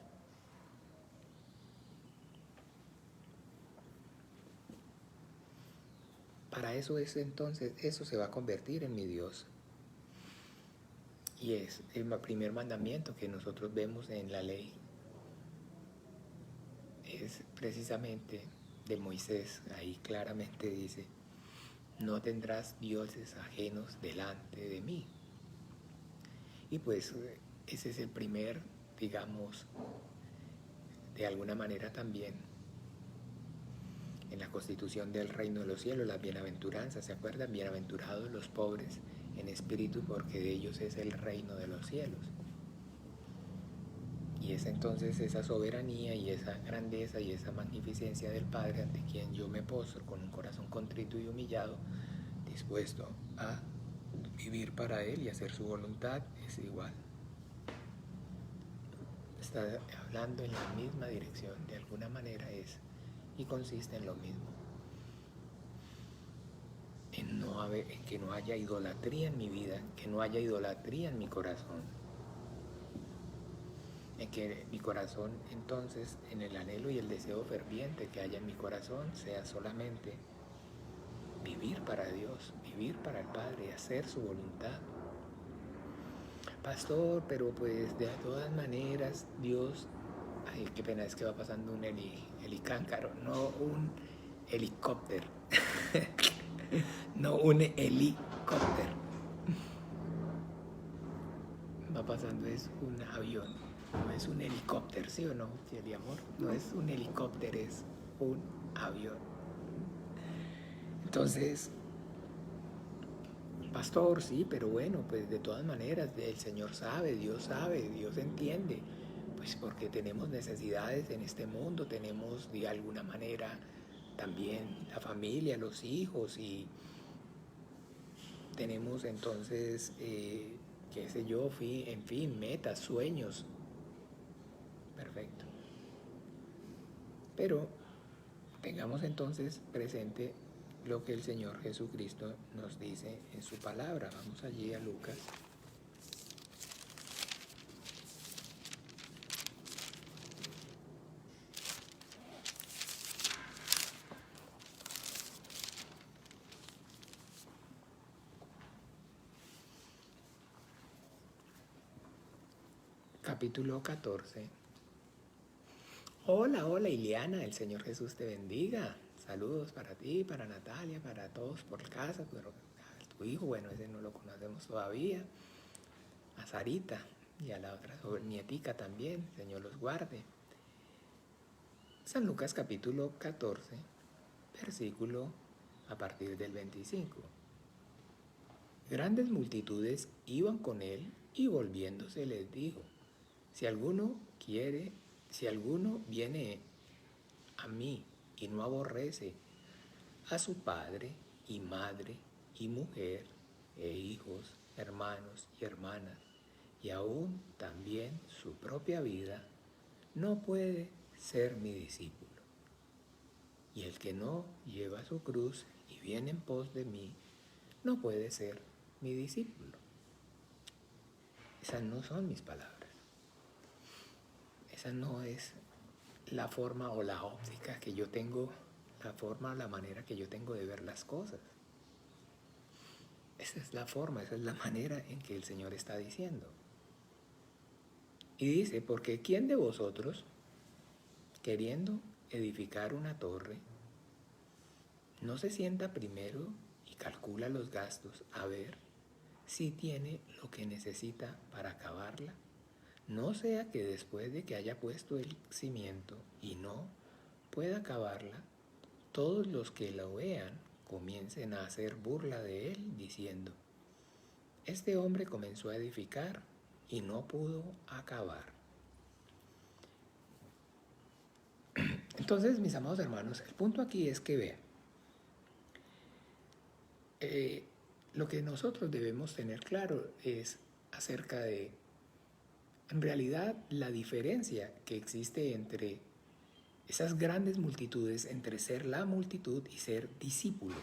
Para eso es entonces, eso se va a convertir en mi Dios. Y es el primer mandamiento que nosotros vemos en la ley. Es precisamente de Moisés. Ahí claramente dice, no tendrás dioses ajenos delante de mí. Y pues ese es el primer, digamos, de alguna manera también, en la constitución del reino de los cielos, las bienaventuranzas, ¿se acuerdan? Bienaventurados los pobres en espíritu, porque de ellos es el reino de los cielos. Y es entonces esa soberanía y esa grandeza y esa magnificencia del Padre ante quien yo me postro con un corazón contrito y humillado, dispuesto a vivir para Él y hacer su voluntad, es igual. Está hablando en la misma dirección, de alguna manera es, y consiste en lo mismo. En que no haya idolatría en mi vida, que no haya idolatría en mi corazón. En que mi corazón entonces, en el anhelo y el deseo ferviente que haya en mi corazón, sea solamente vivir para Dios, vivir para el Padre, hacer su voluntad. Pastor, pero pues de todas maneras Dios, ay, qué pena, es que va pasando un helicáncaro, no un helicóptero, no un helicóptero, va pasando es un avión, no es un helicóptero, ¿sí o no, Cielo amor? No es un helicóptero, es un avión. Entonces, pastor, sí, pero bueno, pues de todas maneras, el Señor sabe, Dios entiende, pues porque tenemos necesidades en este mundo, tenemos de alguna manera también la familia, los hijos, y tenemos entonces, qué sé yo, en fin, metas, sueños. Perfecto. Pero tengamos entonces presente lo que el Señor Jesucristo nos dice en su palabra. Vamos allí a Lucas. Capítulo 14. Hola, hola Ileana, el Señor Jesús te bendiga. Saludos para ti, para Natalia, para todos por casa, pero tu hijo, bueno, ese no lo conocemos todavía. A Sarita y a la otra nietica también, Señor los guarde. San Lucas capítulo 14, versículo a partir del 25. Grandes multitudes iban con él y volviéndose les dijo, si alguno viene a mí y no aborrece a su padre y madre y mujer e hijos, hermanos y hermanas, y aún también su propia vida, no puede ser mi discípulo. Y el que no lleva su cruz y viene en pos de mí, no puede ser mi discípulo. Esas no son mis palabras. Esa no es la forma o la óptica que yo tengo, la forma o la manera que yo tengo de ver las cosas. Esa es la forma, esa es la manera en que el Señor está diciendo. Y dice, porque ¿quién de vosotros, queriendo edificar una torre, no se sienta primero y calcula los gastos a ver si tiene lo que necesita para acabarla? No sea que después de que haya puesto el cimiento y no pueda acabarla, todos los que lo vean comiencen a hacer burla de él, diciendo, este hombre comenzó a edificar y no pudo acabar. Entonces, mis amados hermanos, el punto aquí es que vean, lo que nosotros debemos tener claro es acerca de, en realidad, la diferencia que existe entre esas grandes multitudes, entre ser la multitud y ser discípulo.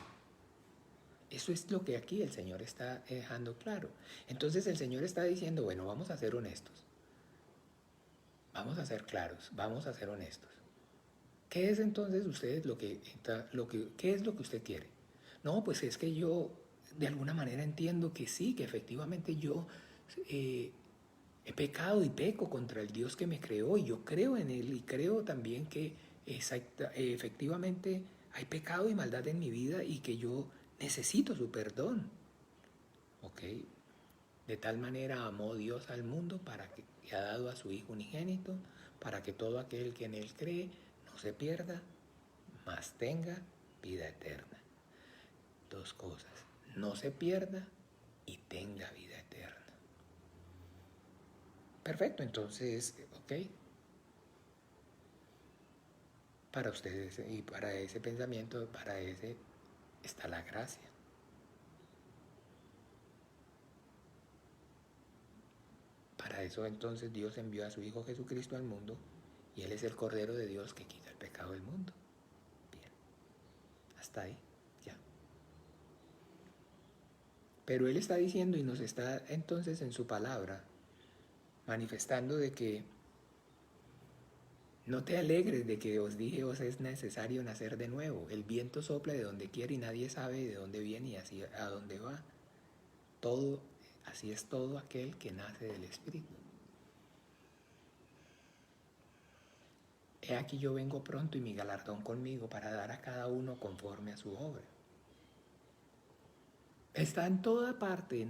Eso es lo que aquí el Señor está dejando claro. Entonces el Señor está diciendo, bueno, vamos a ser honestos. Vamos a ser claros, vamos a ser honestos. ¿Qué es entonces ustedes qué es lo que usted quiere? No, pues es que yo de alguna manera entiendo que sí, que efectivamente yo he pecado y peco contra el Dios que me creó y yo creo en Él y creo también que efectivamente hay pecado y maldad en mi vida y que yo necesito su perdón. ¿Ok? De tal manera amó Dios al mundo para que ha dado a su Hijo unigénito, para que todo aquel que en Él cree no se pierda, mas tenga vida eterna. Dos cosas, no se pierda y tenga vida eterna. Perfecto, entonces, ok. Para ustedes y para ese pensamiento, para ese está la gracia. Para eso entonces Dios envió a su Hijo Jesucristo al mundo y Él es el Cordero de Dios que quita el pecado del mundo. Bien, hasta ahí, ya. Pero Él está diciendo y nos está entonces en su palabra manifestando de que no te alegres de que os dije os es necesario nacer de nuevo. El viento sopla de donde quiere y nadie sabe de dónde viene y así a dónde va. Todo, así es todo aquel que nace del Espíritu. He aquí yo vengo pronto y mi galardón conmigo para dar a cada uno conforme a su obra. Está en toda parte,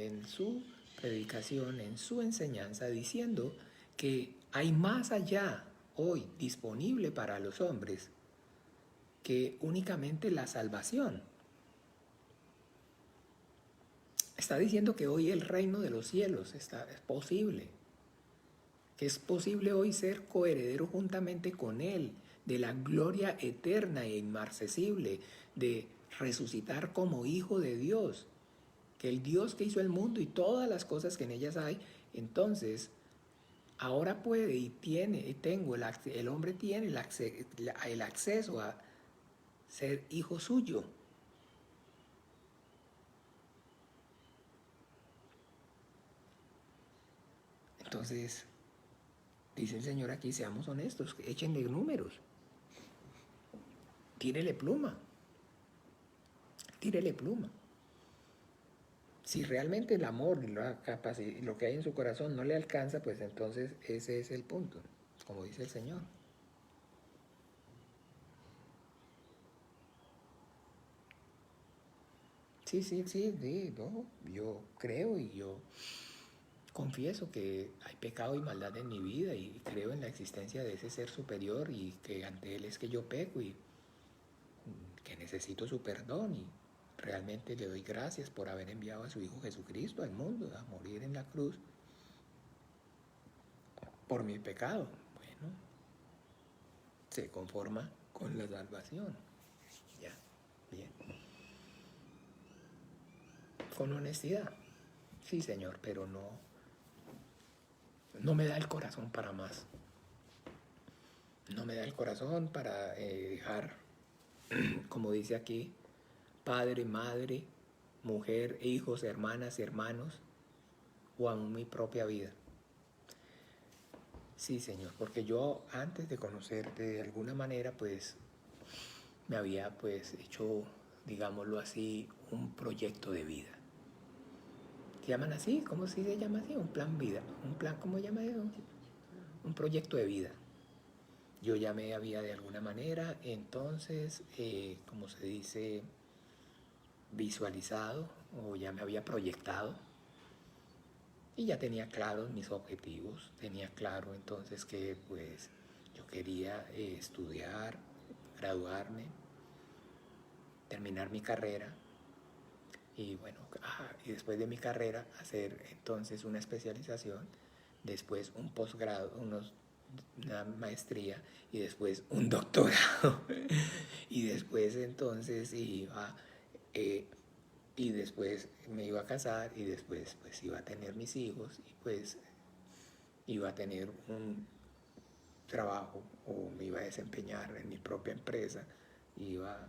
en su predicación, en su enseñanza, diciendo que hay más allá hoy disponible para los hombres que únicamente la salvación. Está diciendo que hoy el reino de los cielos es posible, que es posible hoy ser coheredero juntamente con Él de la gloria eterna e inmarcesible, de resucitar como hijo de Dios, que el Dios que hizo el mundo y todas las cosas que en ellas hay, entonces ahora puede y tiene, y tengo, el hombre tiene el acceso a ser hijo suyo. Entonces, dice el Señor aquí, seamos honestos, échenle números, tírele pluma. Si realmente el amor y lo que hay en su corazón no le alcanza, pues entonces ese es el punto, como dice el Señor. Sí, no, yo creo y yo confieso que hay pecado y maldad en mi vida y creo en la existencia de ese ser superior y que ante Él es que yo peco y que necesito su perdón y realmente le doy gracias por haber enviado a su Hijo Jesucristo al mundo a morir en la cruz por mi pecado. Bueno, se conforma con la salvación. Ya, bien. Con honestidad. Sí, Señor, pero no me da el corazón para más. No me da el corazón para dejar, como dice aquí, padre, madre, mujer, hijos, hermanas, hermanos, o aún mi propia vida. Sí, Señor, porque yo antes de conocerte de alguna manera, pues, me había pues hecho, digámoslo así, un proyecto de vida. ¿Se llaman así? ¿Cómo se llama así? Un plan vida. ¿Un plan, cómo se llama eso? Un proyecto de vida. Yo ya me había de alguna manera, entonces, como se dice, visualizado o ya me había proyectado y ya tenía claros mis objetivos, tenía claro entonces que pues yo quería estudiar, graduarme, terminar mi carrera y bueno, y después de mi carrera hacer entonces una especialización, después un posgrado, una maestría y después un doctorado y después entonces y después me iba a casar y después pues iba a tener mis hijos y pues iba a tener un trabajo o me iba a desempeñar en mi propia empresa, iba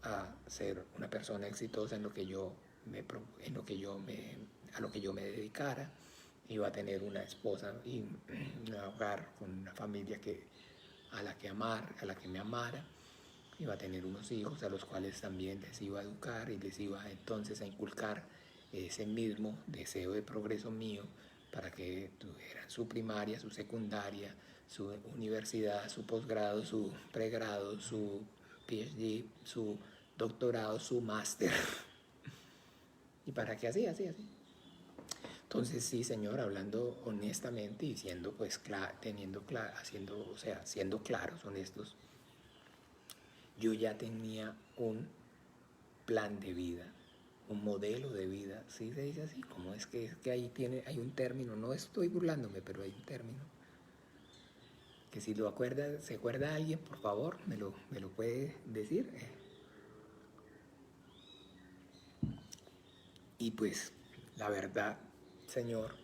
a ser una persona exitosa en lo que yo a lo que yo me dedicara, iba a tener una esposa y un hogar con una familia a la que me amara, iba a tener unos hijos a los cuales también les iba a educar y les iba entonces a inculcar ese mismo deseo de progreso mío para que tuvieran su primaria, su secundaria, su universidad, su posgrado, su pregrado, su PhD, su doctorado, su máster. ¿Y para qué así? Entonces sí, Señor, hablando honestamente y siendo pues siendo claros, honestos, yo ya tenía un plan de vida un modelo de vida, ¿sí se dice así? Como es que ahí hay un término, no estoy burlándome, pero hay un término, que si se acuerda alguien, por favor, me lo puede decir. Y pues, la verdad, Señor,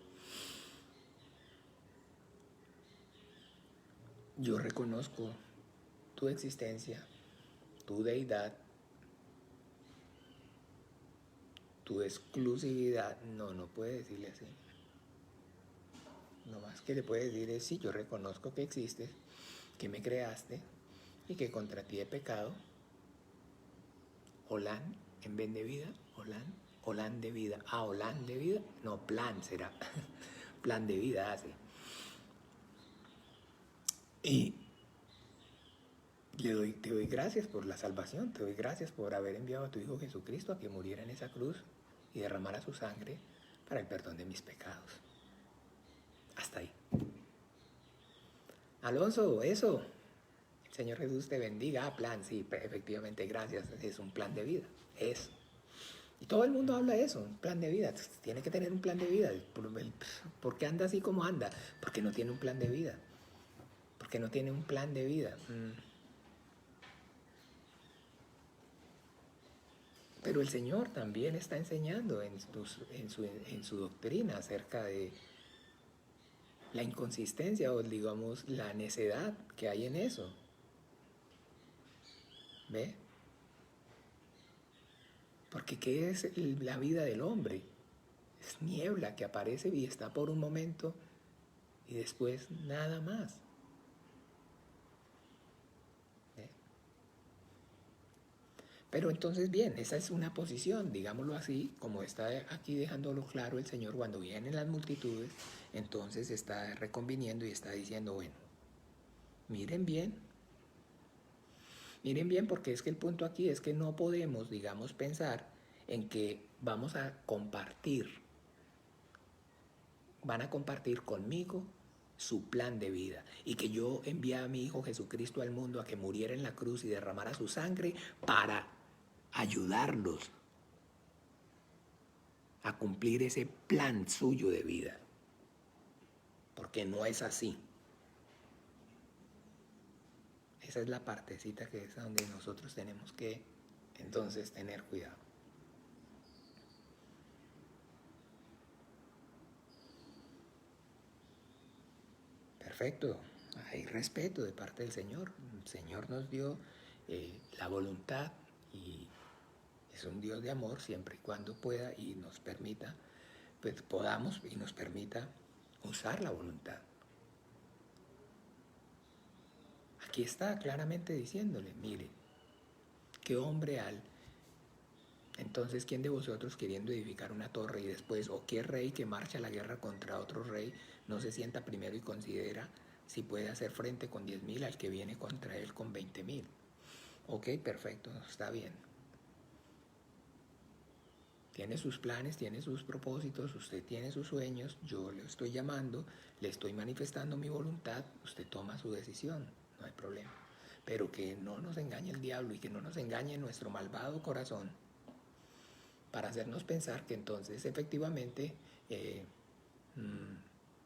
yo reconozco tu existencia, tu deidad, tu exclusividad. No, no puede decirle así. Lo más que le puede decir es, sí, yo reconozco que existes, que me creaste y que contra ti he pecado. Olán, en vez de vida, Olán, Olán de vida. Ah, Olán de vida, no, plan será. Plan de vida hace. Y te doy gracias por la salvación, te doy gracias por haber enviado a tu Hijo Jesucristo a que muriera en esa cruz y derramara su sangre para el perdón de mis pecados. Hasta ahí. Alonso, eso. El Señor Jesús te bendiga. Ah, plan, sí, efectivamente, gracias. Es un plan de vida. Eso. Y todo el mundo habla de eso, un plan de vida. Tiene que tener un plan de vida. ¿Por qué anda así como anda? Porque no tiene un plan de vida. Porque no tiene un plan de vida. Pero el Señor también está enseñando en su doctrina acerca de la inconsistencia o digamos la necedad que hay en eso. ¿Ve? Porque ¿qué es la vida del hombre? Es niebla que aparece y está por un momento y después nada más. ¿Ve? Pero entonces bien, esa es una posición, digámoslo así, como está aquí dejándolo claro el Señor cuando vienen las multitudes, entonces está reconviniendo y está diciendo, bueno, miren bien porque es que el punto aquí es que no podemos, digamos, pensar en que vamos a compartir, van a compartir conmigo su plan de vida y que yo envié a mi Hijo Jesucristo al mundo a que muriera en la cruz y derramara su sangre para ayudarlos a cumplir ese plan suyo de vida. Porque no es así. Esa es la partecita que es donde nosotros tenemos que entonces tener cuidado. Perfecto, hay respeto de parte del Señor. El Señor nos dio la voluntad y es un Dios de amor siempre y cuando pueda y nos permita, pues podamos y nos permita usar la voluntad. Aquí está claramente diciéndole, mire, qué hombre entonces, ¿quién de vosotros queriendo edificar una torre y después, o qué rey que marcha a la guerra contra otro rey, no se sienta primero y considera si puede hacer frente con 10.000 al que viene contra él con 20.000? Ok, perfecto, está bien. Tiene sus planes, tiene sus propósitos, usted tiene sus sueños, yo le estoy llamando, le estoy manifestando mi voluntad, usted toma su decisión, no hay problema. Pero que no nos engañe el diablo y que no nos engañe nuestro malvado corazón para hacernos pensar que entonces efectivamente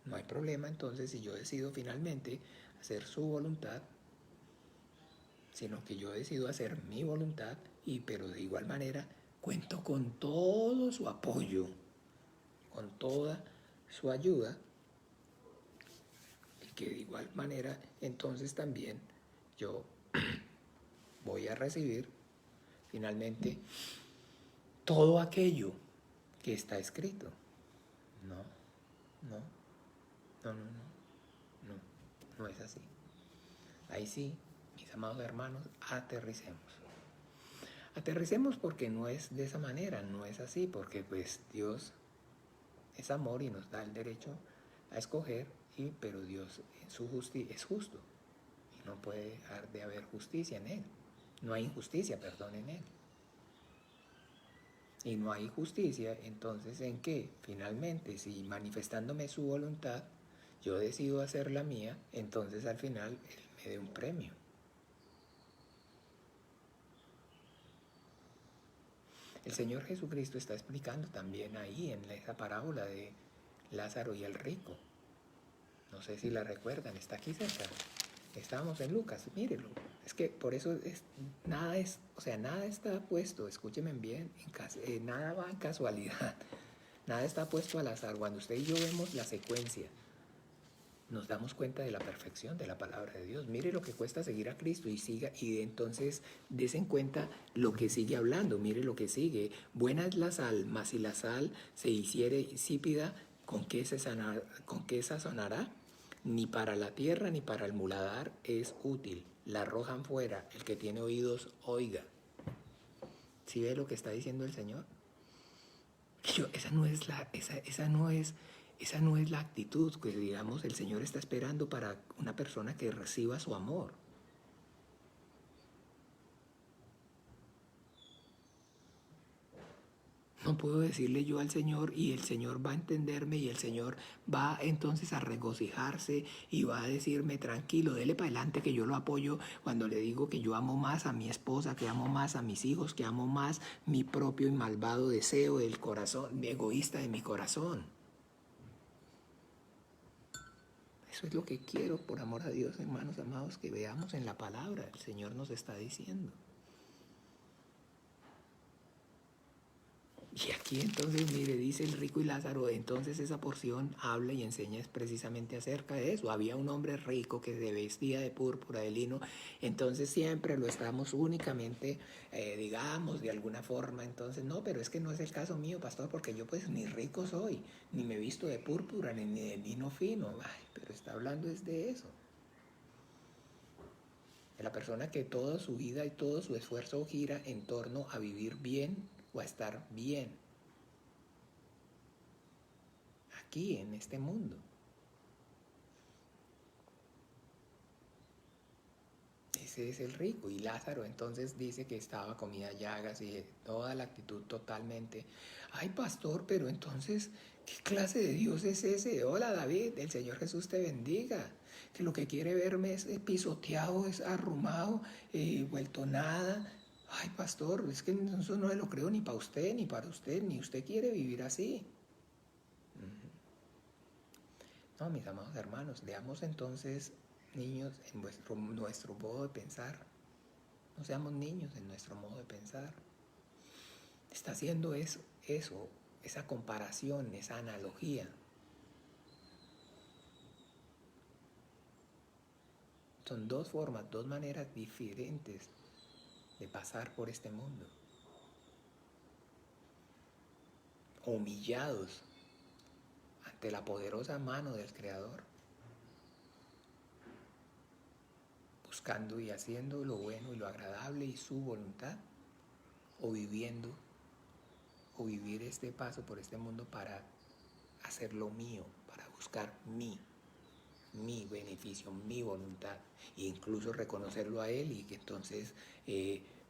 no hay problema entonces si yo decido finalmente hacer su voluntad, sino que yo decido hacer mi voluntad pero de igual manera cuento con todo su apoyo, con toda su ayuda y que de igual manera entonces también yo voy a recibir finalmente todo aquello que está escrito. No, no, no es así. Ahí sí, mis amados hermanos, aterricemos. Aterricemos porque no es de esa manera, no es así, porque pues Dios es amor y nos da el derecho a escoger, pero Dios en su justicia es justo y no puede dejar de haber justicia en Él. No hay injusticia, perdón, en Él. Y no hay justicia, entonces ¿en qué? Finalmente, si manifestándome su voluntad, yo decido hacer la mía, entonces al final Él me dé un premio. El Señor Jesucristo está explicando también ahí en esa parábola de Lázaro y el rico. No sé si la recuerdan, está aquí cerca. Estábamos en Lucas, mírenlo. Es que por eso nada está puesto, escúchenme bien, nada va en casualidad, nada está puesto al azar. Cuando usted y yo vemos la secuencia, nos damos cuenta de la perfección de la palabra de Dios. Mire lo que cuesta seguir a Cristo y entonces desen cuenta lo que sigue hablando. Mire lo que sigue. Buena es la sal, mas si la sal se hiciere insípida, ¿con qué sazonará? Ni para la tierra ni para el muladar es útil. La arrojan fuera. El que tiene oídos, oiga. ¿Sí ve lo que está diciendo el Señor? Esa no es la actitud que, digamos, el Señor está esperando para una persona que reciba su amor. No puedo decirle yo al Señor y el Señor va a entenderme y el Señor va entonces a regocijarse y va a decirme tranquilo, dele para adelante que yo lo apoyo cuando le digo que yo amo más a mi esposa, que amo más a mis hijos, que amo más mi propio y malvado deseo del corazón, mi egoísta de mi corazón. Eso es lo que quiero, por amor a Dios, hermanos amados, que veamos en la palabra. El Señor nos está diciendo. Y aquí entonces, mire, dice el rico y Lázaro, entonces esa porción habla y enseña precisamente acerca de eso. Había un hombre rico que se vestía de púrpura, de lino, entonces siempre lo estamos únicamente, digamos, de alguna forma. Entonces, no, pero es que no es el caso mío, pastor, porque yo pues ni rico soy, ni me visto de púrpura, ni de lino fino. Ay, pero está hablando es de eso. De la persona que toda su vida y todo su esfuerzo gira en torno a vivir bien o a estar bien aquí en este mundo. Ese es el rico. Y Lázaro entonces dice que estaba comida llagas y toda la actitud totalmente. Ay, pastor, pero entonces, ¿qué clase de Dios es ese? Hola, David, el Señor Jesús te bendiga. Que lo que quiere verme es pisoteado, es arrumado, vuelto nada. Ay, pastor, es que eso no lo creo ni para usted, ni para usted, ni usted quiere vivir así. No, mis amados hermanos, veamos entonces, niños, en nuestro modo de pensar. No seamos niños en nuestro modo de pensar. Está haciendo eso, esa comparación, esa analogía. Son dos formas, dos maneras diferentes de pasar por este mundo. Humillados ante la poderosa mano del Creador, buscando y haciendo lo bueno y lo agradable y su voluntad, o viviendo o vivir este paso por este mundo para hacer lo mío, para buscar mi beneficio, mi voluntad, e incluso reconocerlo a Él y que entonces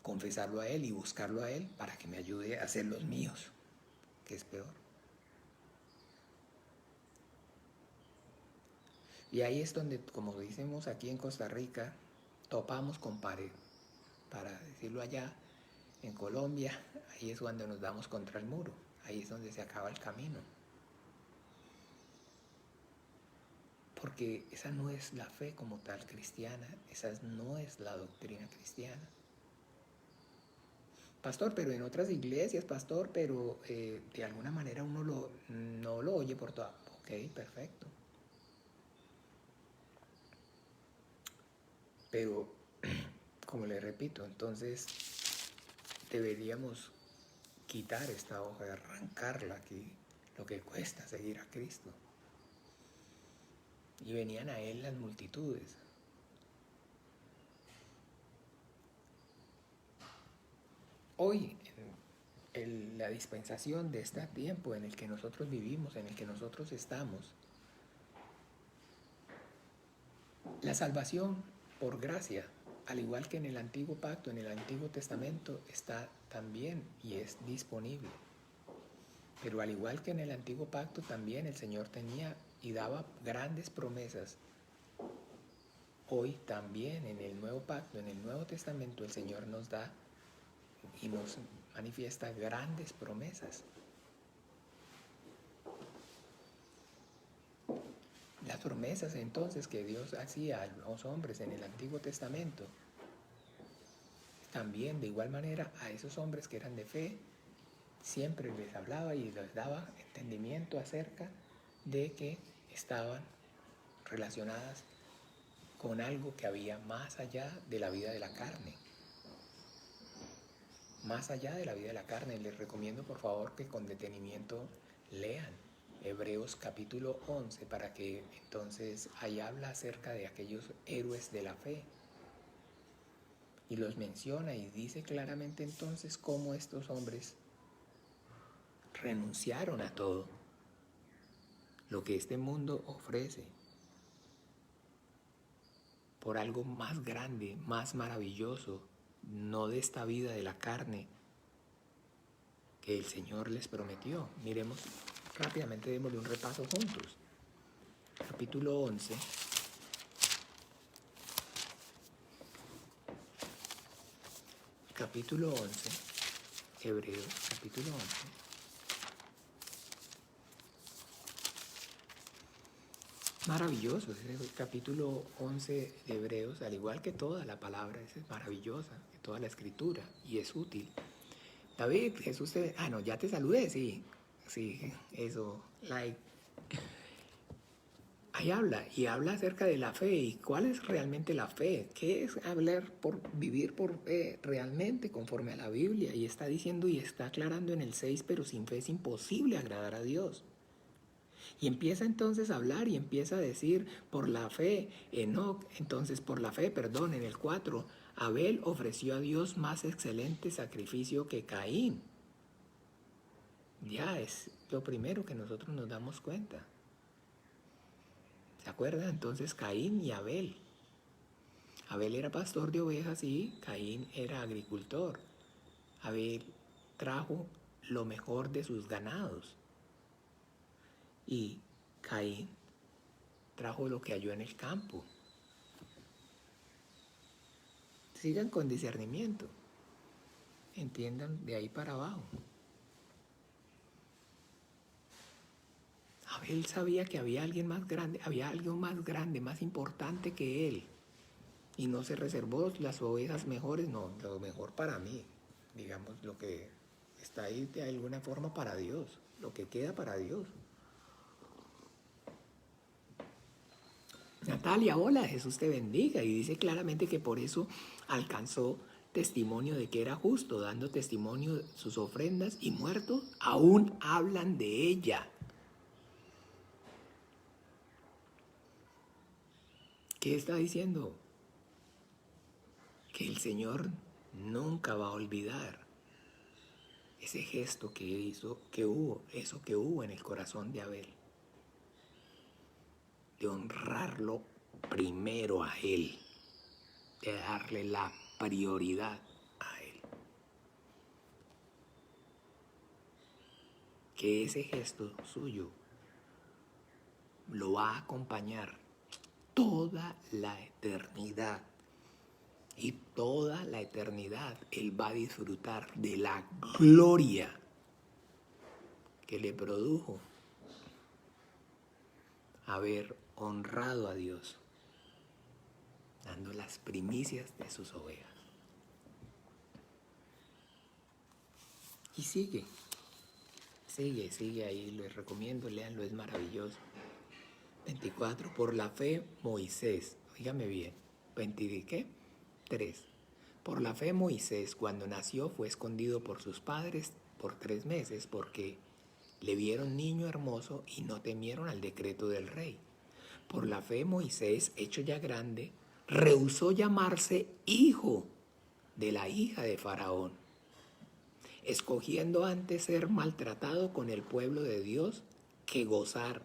confesarlo a Él y buscarlo a Él para que me ayude a hacer los míos, que es peor. Y ahí es donde, como decimos aquí en Costa Rica, topamos con pared. Para decirlo allá, en Colombia, ahí es cuando nos damos contra el muro, ahí es donde se acaba el camino. Porque esa no es la fe como tal cristiana, esa no es la doctrina cristiana. Pastor, pero en otras iglesias, pastor, pero de alguna manera uno no lo oye por toda. Ok, perfecto. Pero, como le repito, entonces deberíamos quitar esta hoja, arrancarla aquí, lo que cuesta seguir a Cristo. Y venían a Él las multitudes. Hoy, en la dispensación de este tiempo en el que nosotros vivimos, en el que nosotros estamos, la salvación por gracia, al igual que en el Antiguo Pacto, en el Antiguo Testamento, está también y es disponible. Pero al igual que en el Antiguo Pacto, también el Señor tenía y daba grandes promesas. Hoy también en el Nuevo Pacto, en el Nuevo Testamento, el Señor nos da y nos manifiesta grandes promesas. Las promesas entonces que Dios hacía a los hombres en el Antiguo Testamento, también de igual manera a esos hombres que eran de fe, siempre les hablaba y les daba entendimiento acerca de que estaban relacionadas con algo que había más allá de la vida de la carne. Más allá de la vida de la carne, les recomiendo por favor que con detenimiento lean Hebreos capítulo 11 para que entonces ahí habla acerca de aquellos héroes de la fe. Y los menciona y dice claramente entonces cómo estos hombres renunciaron a todo lo que este mundo ofrece por algo más grande, más maravilloso, no de esta vida de la carne que el Señor les prometió. Miremos rápidamente, démosle un repaso juntos. Capítulo 11. Capítulo 11, Hebreos, capítulo 11. Maravilloso, ese capítulo 11 de Hebreos, al igual que toda la palabra, es maravillosa, que toda la escritura, y es útil. David, Jesús te... Ah, no, ya te saludé, sí, eso, like. Ahí habla, y habla acerca de la fe, y cuál es realmente la fe, qué es hablar por vivir por fe realmente conforme a la Biblia, y está diciendo y está aclarando en el 6, pero sin fe es imposible agradar a Dios. Y empieza entonces a hablar y empieza a decir, por la fe, Enoc, entonces por la fe, perdón, en el 4, Abel ofreció a Dios más excelente sacrificio que Caín. Ya es lo primero que nosotros nos damos cuenta. ¿Se acuerdan? Entonces Caín y Abel. Abel era pastor de ovejas y Caín era agricultor. Abel trajo lo mejor de sus ganados y Caín trajo lo que halló en el campo. Sigan con discernimiento. Entiendan de ahí para abajo. Abel sabía que había alguien más grande, había algo más grande, más importante que él. Y no se reservó las ovejas mejores, no, lo mejor para mí. Digamos, lo que está ahí de alguna forma para Dios, lo que queda para Dios. Natalia, hola, Jesús te bendiga. Y dice claramente que por eso alcanzó testimonio de que era justo, dando testimonio de sus ofrendas, y muertos aún hablan de ella. ¿Qué está diciendo? Que el Señor nunca va a olvidar ese gesto que hizo, que hubo, eso que hubo en el corazón de Abel, de honrarlo primero a él, de darle la prioridad a él. Que ese gesto suyo lo va a acompañar toda la eternidad. Y toda la eternidad él va a disfrutar de la gloria que le produjo haber honrado a Dios, dando las primicias de sus ovejas. Y sigue ahí, les recomiendo, léanlo, es maravilloso. 24, por la fe Moisés, oígame bien, 20, ¿qué? 3. Por la fe Moisés, cuando nació, fue escondido por sus padres por 3 meses, porque le vieron niño hermoso y no temieron al decreto del rey. Por la fe Moisés, hecho ya grande, rehusó llamarse hijo de la hija de Faraón, escogiendo antes ser maltratado con el pueblo de Dios que gozar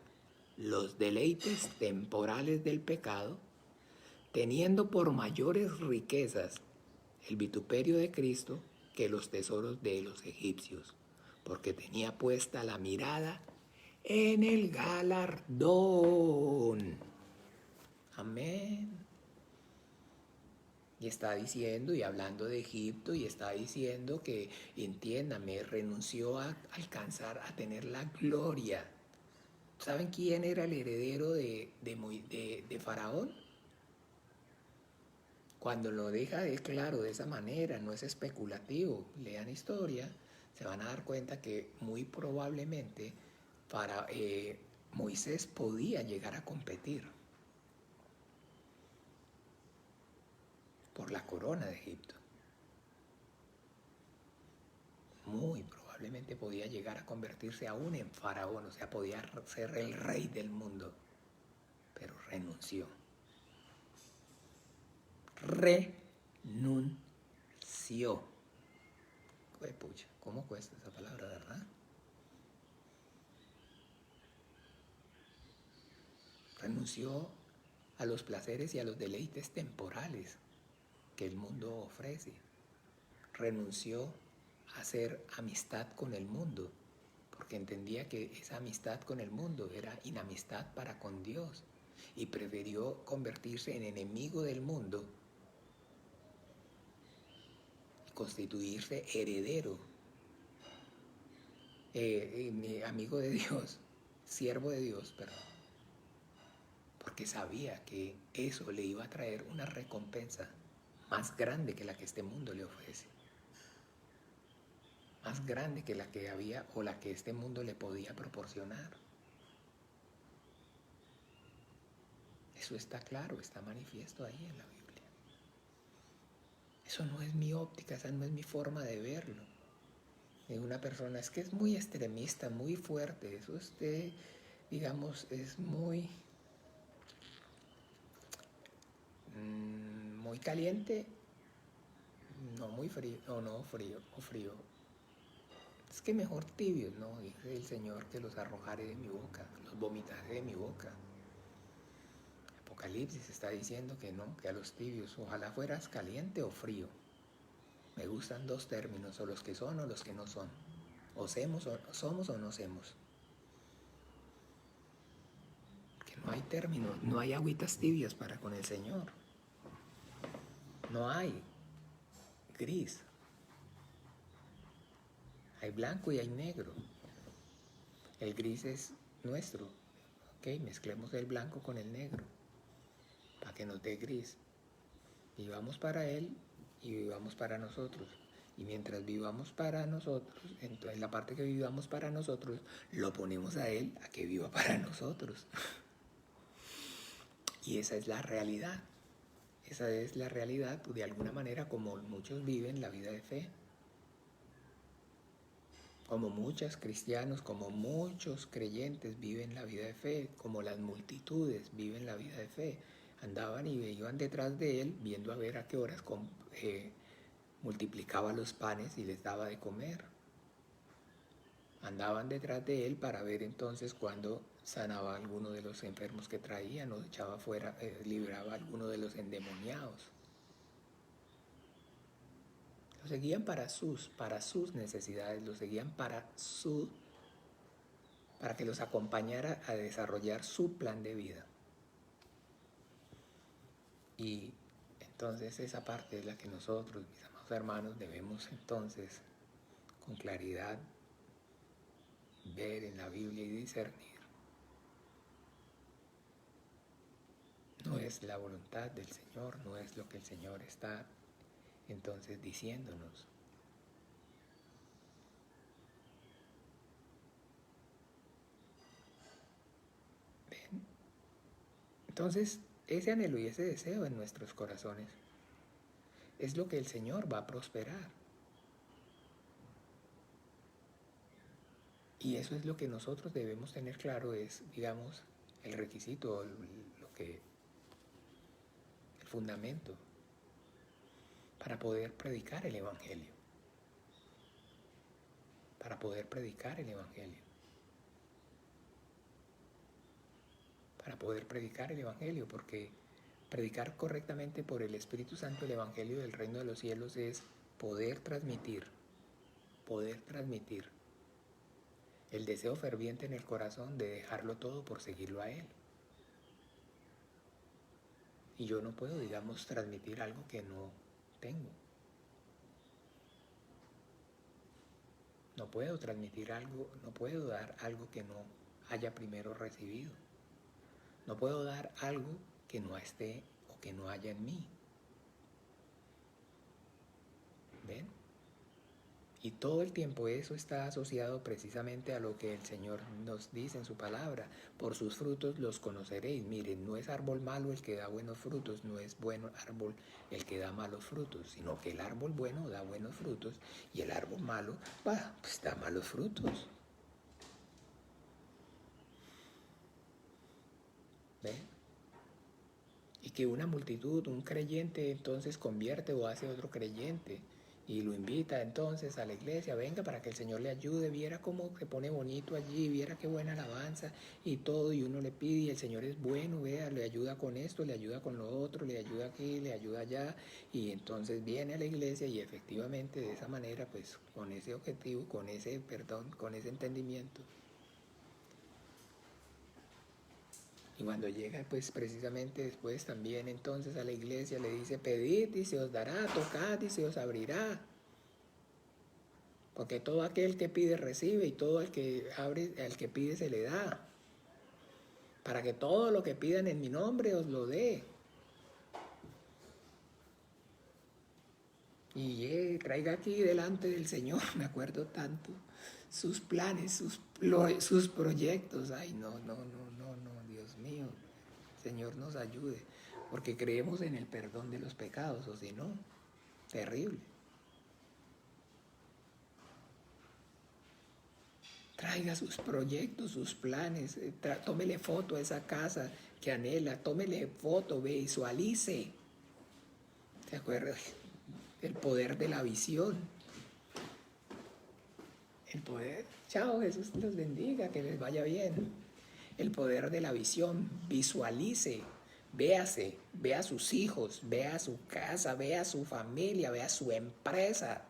los deleites temporales del pecado, teniendo por mayores riquezas el vituperio de Cristo que los tesoros de los egipcios, porque tenía puesta la mirada en el galardón. Amén. Y está diciendo y hablando de Egipto y está diciendo que, entiéndame, renunció a alcanzar, a tener la gloria. ¿Saben quién era el heredero de Faraón? Cuando lo deja de claro de esa manera, no es especulativo, lean historia, se van a dar cuenta que muy probablemente Moisés podía llegar a competir por la corona de Egipto. Muy probablemente podía llegar a convertirse aún en faraón, o sea, podía ser el rey del mundo, pero renunció. Renunció. Pucha, ¿cómo cuesta esa palabra, verdad? Renunció a los placeres y a los deleites temporales que el mundo ofrece. Renunció a hacer amistad con el mundo, porque entendía que esa amistad con el mundo era inamistad para con Dios, y prefirió convertirse en enemigo del mundo y constituirse heredero, amigo de Dios, siervo de Dios, perdón, porque sabía que eso le iba a traer una recompensa más grande que la que este mundo le ofrece, más grande que la que había o la que este mundo le podía proporcionar. Eso está claro, está manifiesto ahí en la Biblia. Eso no es mi óptica, esa no es mi forma de verlo. De una persona, es que es muy extremista, muy fuerte, eso digamos, es muy caliente, no muy frío, no frío, o frío. Es que mejor tibios, ¿no? Dice el Señor, que los arrojaré de mi boca, los vomitaré de mi boca. Apocalipsis está diciendo que no, que a los tibios, ojalá fueras caliente o frío. Me gustan dos términos, o los que son o los que no son. O somos o no somos. Que no hay término, no hay agüitas tibias para con el Señor. No hay gris. Hay blanco y hay negro. El gris es nuestro. Ok, mezclemos el blanco con el negro para que nos dé gris. Vivamos para Él y vivamos para nosotros. Y mientras vivamos para nosotros, entonces la parte que vivamos para nosotros, lo ponemos a Él a que viva para nosotros. Y esa es la realidad. Esa es la realidad, de alguna manera, como muchos viven la vida de fe. Como muchos cristianos, como muchos creyentes viven la vida de fe, como las multitudes viven la vida de fe. Andaban y iban detrás de Él, viendo a ver a qué horas multiplicaba los panes y les daba de comer. Andaban detrás de Él para ver entonces cuando sanaba a alguno de los enfermos que traían, o echaba fuera, libraba a alguno de los endemoniados. Lo seguían para sus necesidades, lo seguían para que los acompañara a desarrollar su plan de vida. Y entonces esa parte es la que nosotros, mis amados hermanos, debemos entonces con claridad ver en la Biblia y discernir. No es la voluntad del Señor, no es lo que el Señor está entonces diciéndonos. ¿Ven? Entonces, ese anhelo y ese deseo en nuestros corazones es lo que el Señor va a prosperar. Y eso es lo que nosotros debemos tener claro, es, digamos, el requisito, el fundamento para poder predicar el Evangelio. Para poder predicar el Evangelio. Para poder predicar el Evangelio, porque predicar correctamente por el Espíritu Santo el Evangelio del Reino de los Cielos es poder transmitir el deseo ferviente en el corazón de dejarlo todo por seguirlo a Él. Y yo no puedo, digamos, transmitir algo que no tengo. No puedo transmitir algo, no puedo dar algo que no haya primero recibido. No puedo dar algo que no esté o que no haya en mí. ¿Ven? Y todo el tiempo eso está asociado precisamente a lo que el Señor nos dice en su palabra. Por sus frutos los conoceréis. Miren, no es árbol malo el que da buenos frutos, no es bueno árbol el que da malos frutos, sino que el árbol bueno da buenos frutos y el árbol malo, pues da malos frutos. ¿Ven? Y que una multitud, un creyente entonces convierte o hace otro creyente y lo invita entonces a la iglesia, venga para que el Señor le ayude, viera cómo se pone bonito allí, viera qué buena alabanza y todo, y uno le pide y el Señor es bueno, vea, le ayuda con esto, le ayuda con lo otro, le ayuda aquí, le ayuda allá, y entonces viene a la iglesia y efectivamente de esa manera, pues con ese objetivo, con ese perdón, con ese entendimiento. Y cuando llega, pues precisamente después también entonces a la iglesia le dice, pedid y se os dará, tocad y se os abrirá. Porque todo aquel que pide recibe y todo el que abre, al que pide se le da. Para que todo lo que pidan en mi nombre os lo dé. Y traiga aquí delante del Señor, me acuerdo tanto, sus planes, sus proyectos. Ay, no, Dios mío, Señor nos ayude, porque creemos en el perdón de los pecados, o si no, terrible. Traiga sus proyectos, sus planes, tómele foto a esa casa que anhela, tómele foto, visualice. ¿Se acuerda? El poder de la visión. El poder, chao, Jesús los bendiga, que les vaya bien. El poder de la visión, visualice, véase, vea a sus hijos, vea su casa, vea su familia, vea su empresa.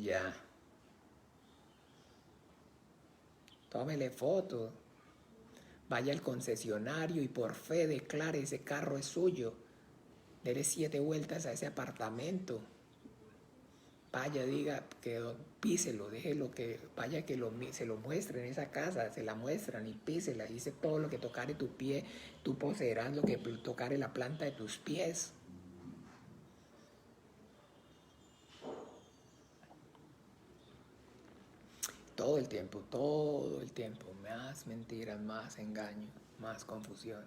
Ya. Tómele foto. Vaya al concesionario y por fe declare ese carro es suyo. Dele 7 vueltas a ese apartamento. Vaya, diga que píselo, déjelo que vaya que se lo muestren esa casa, se la muestran y písela. Dice todo lo que tocare tu pie, tú poseerás lo que tocare la planta de tus pies. Todo el tiempo, más mentiras, más engaño, más confusión.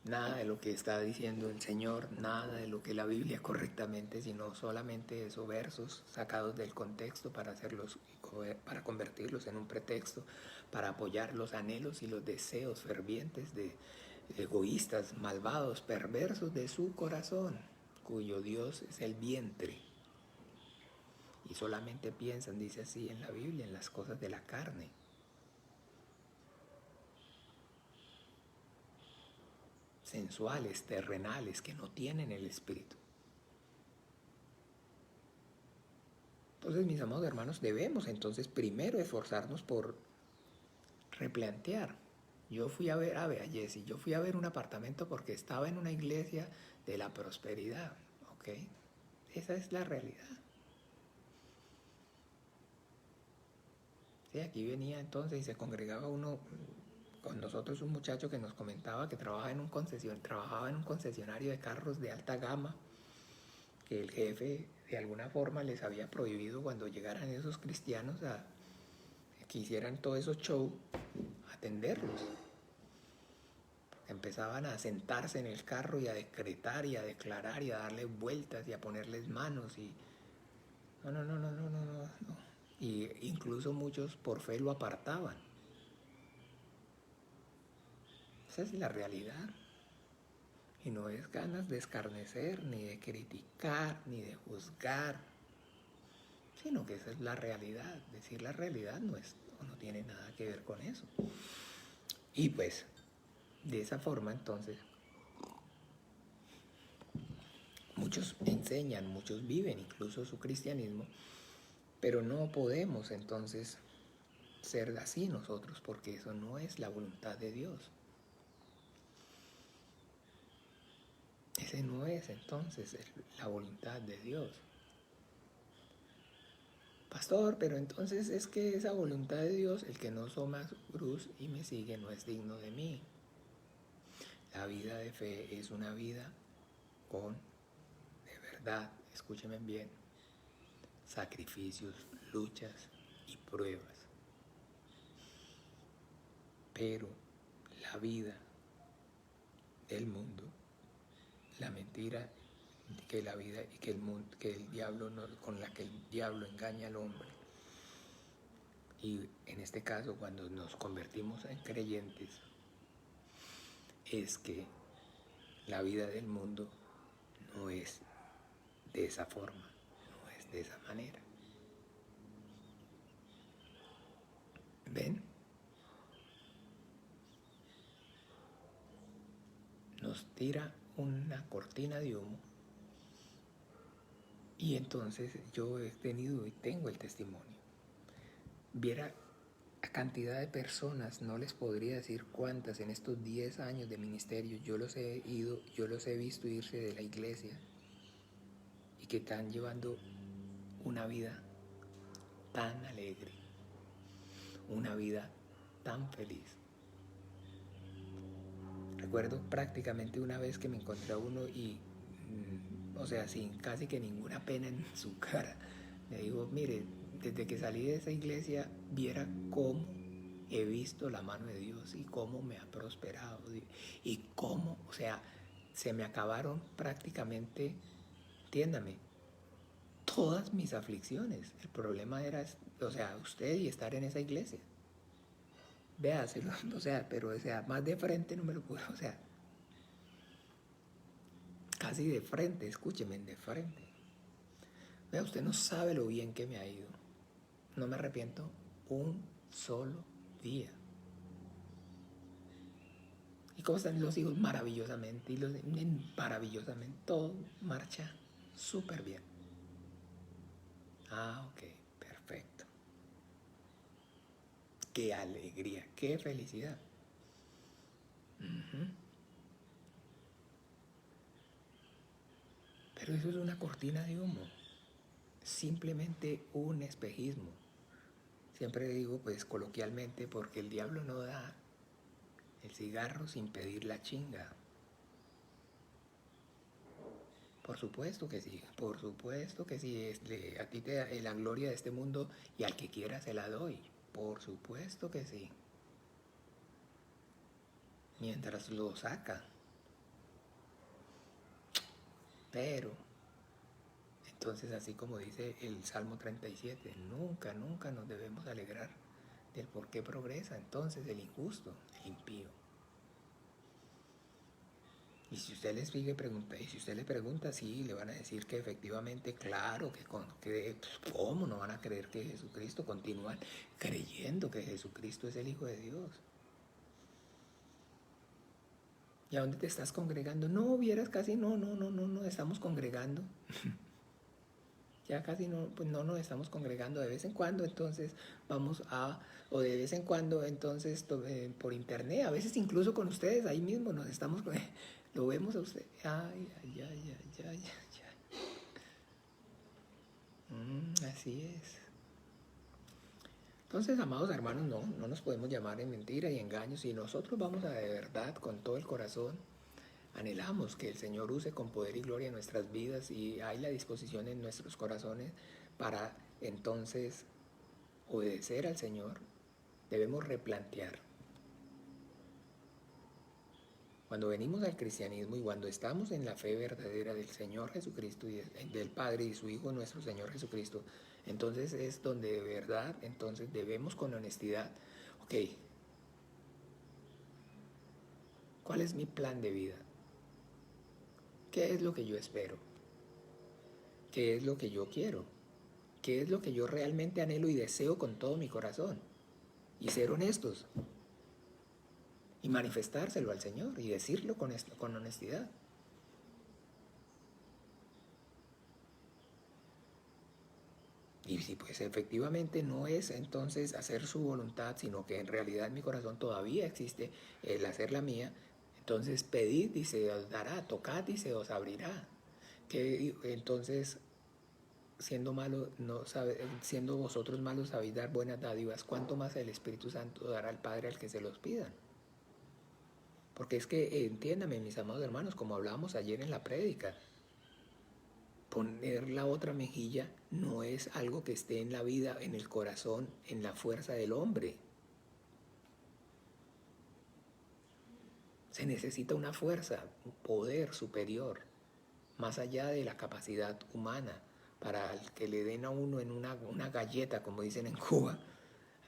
Nada de lo que está diciendo el Señor, nada de lo que la Biblia correctamente, sino solamente esos versos sacados del contexto para para convertirlos en un pretexto, para apoyar los anhelos y los deseos fervientes de egoístas, malvados, perversos de su corazón, cuyo Dios es el vientre. Y solamente piensan, dice así en la Biblia, en las cosas de la carne. Sensuales, terrenales, que no tienen el espíritu. Entonces, mis amados hermanos, debemos entonces primero esforzarnos por replantear. Yo fui a ver, Jessy, yo fui a ver un apartamento porque estaba en una iglesia de la prosperidad, ¿ok? Esa es la realidad. Sí, aquí venía entonces y se congregaba uno con nosotros, un muchacho que nos comentaba que trabajaba en un concesionario de carros de alta gama, que el jefe de alguna forma les había prohibido cuando llegaran esos cristianos a que hicieran todos esos shows, atenderlos. Empezaban a sentarse en el carro y a decretar y a declarar y a darle vueltas y a ponerles manos y no. Y incluso muchos por fe lo apartaban. Esa es la realidad. Y no es ganas de escarnecer, ni de criticar, ni de juzgar, sino que esa es la realidad. Decir la realidad no tiene nada que ver con eso. Y pues, de esa forma entonces, muchos enseñan, muchos viven incluso su cristianismo, pero no podemos entonces ser así nosotros, porque eso no es la voluntad de Dios. Ese no es entonces la voluntad de Dios. Pastor, pero entonces es que esa voluntad de Dios, el que no toma su cruz y me sigue no es digno de mí. La vida de fe es una vida con, de verdad, escúchenme bien, sacrificios, luchas y pruebas. Pero la vida del mundo, la mentira que la vida y que el mundo, que el diablo con la que el diablo engaña al hombre, y en este caso cuando nos convertimos en creyentes, es que la vida del mundo no es de esa forma, no es de esa manera. ¿Ven? Nos tira una cortina de humo y entonces yo he tenido y tengo el testimonio. Viera a cantidad de personas, no les podría decir cuántas en estos 10 años de ministerio, yo los he visto irse de la iglesia y que están llevando una vida tan alegre, una vida tan feliz. Recuerdo prácticamente una vez que me encontré a uno y, o sea, sin casi que ninguna pena en su cara, me dijo, mire, desde que salí de esa iglesia, viera cómo he visto la mano de Dios y cómo me ha prosperado y cómo, o sea, se me acabaron prácticamente, entiéndame, todas mis aflicciones. El problema era, o sea, usted y estar en esa iglesia. Véaselo, o sea, pero o sea, más de frente no me lo puedo, o sea, casi de frente, escúcheme, de frente. Vea, usted no sabe lo bien que me ha ido. No me arrepiento un solo día. ¿Y cómo están los hijos? Maravillosamente. Y maravillosamente. Todo marcha súper bien. Ah, ok, perfecto. Qué alegría, qué felicidad. Pero eso es una cortina de humo. Simplemente un espejismo. Siempre digo, pues coloquialmente, porque el diablo no da el cigarro sin pedir la chinga. Por supuesto que sí, por supuesto que sí. A ti te da la gloria de este mundo y al que quiera se la doy. Por supuesto que sí. Mientras lo saca. Pero, entonces así como dice el Salmo 37, nunca, nunca nos debemos alegrar del por qué progresa entonces el injusto, el impío. Y si usted les sigue pregunta, y si usted le pregunta, sí, le van a decir que efectivamente, claro, que ¿cómo no van a creer que Jesucristo? Continúan creyendo que Jesucristo es el Hijo de Dios. ¿Y a dónde te estás congregando? No, vieras casi no estamos congregando. Ya casi no, pues no nos estamos congregando. De vez en cuando entonces vamos o de vez en cuando entonces por internet, a veces incluso con ustedes, ahí mismo nos estamos, lo vemos a usted. Ay. Así es. Entonces, amados hermanos, no nos podemos llamar en mentira y engaños. Y nosotros vamos a de verdad, con todo el corazón, anhelamos que el Señor use con poder y gloria nuestras vidas y hay la disposición en nuestros corazones para entonces obedecer al Señor. Debemos replantear. Cuando venimos al cristianismo y cuando estamos en la fe verdadera del Señor Jesucristo y del Padre y su Hijo nuestro Señor Jesucristo, entonces es donde de verdad, entonces debemos con honestidad, ok, ¿cuál es mi plan de vida? ¿Qué es lo que yo espero? ¿Qué es lo que yo quiero? ¿Qué es lo que yo realmente anhelo y deseo con todo mi corazón? Y ser honestos. Y manifestárselo al Señor y decirlo con honestidad. Y si pues efectivamente no es entonces hacer su voluntad, sino que en realidad en mi corazón todavía existe el hacer la mía, entonces pedid y se os dará, tocad y se os abrirá. Que entonces siendo malo, no sabe, siendo vosotros malos sabéis dar buenas dádivas, ¿cuánto más el Espíritu Santo dará al Padre al que se los pidan? Porque es que, entiéndame, mis amados hermanos, como hablábamos ayer en la prédica, poner la otra mejilla no es algo que esté en la vida, en el corazón, en la fuerza del hombre. Se necesita una fuerza, un poder superior, más allá de la capacidad humana, para el que le den a uno en una galleta, como dicen en Cuba,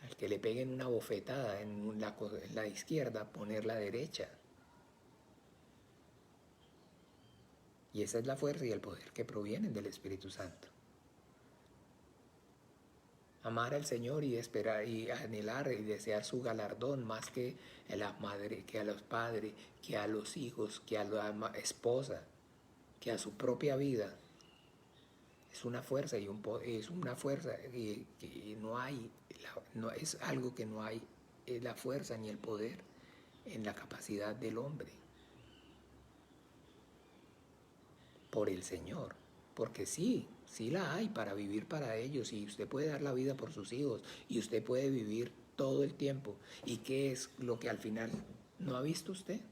al que le peguen una bofetada en la izquierda, poner la derecha. Y esa es la fuerza y el poder que provienen del Espíritu Santo. Amar al Señor y esperar y anhelar y desear su galardón más que a la madre, que a los padres, que a los hijos, que a la esposa, que a su propia vida. Es una fuerza y es una fuerza que no hay, no es algo que no hay la fuerza ni el poder en la capacidad del hombre por el Señor, porque sí la hay para vivir para ellos y usted puede dar la vida por sus hijos y usted puede vivir todo el tiempo. ¿Y qué es lo que al final no ha visto usted?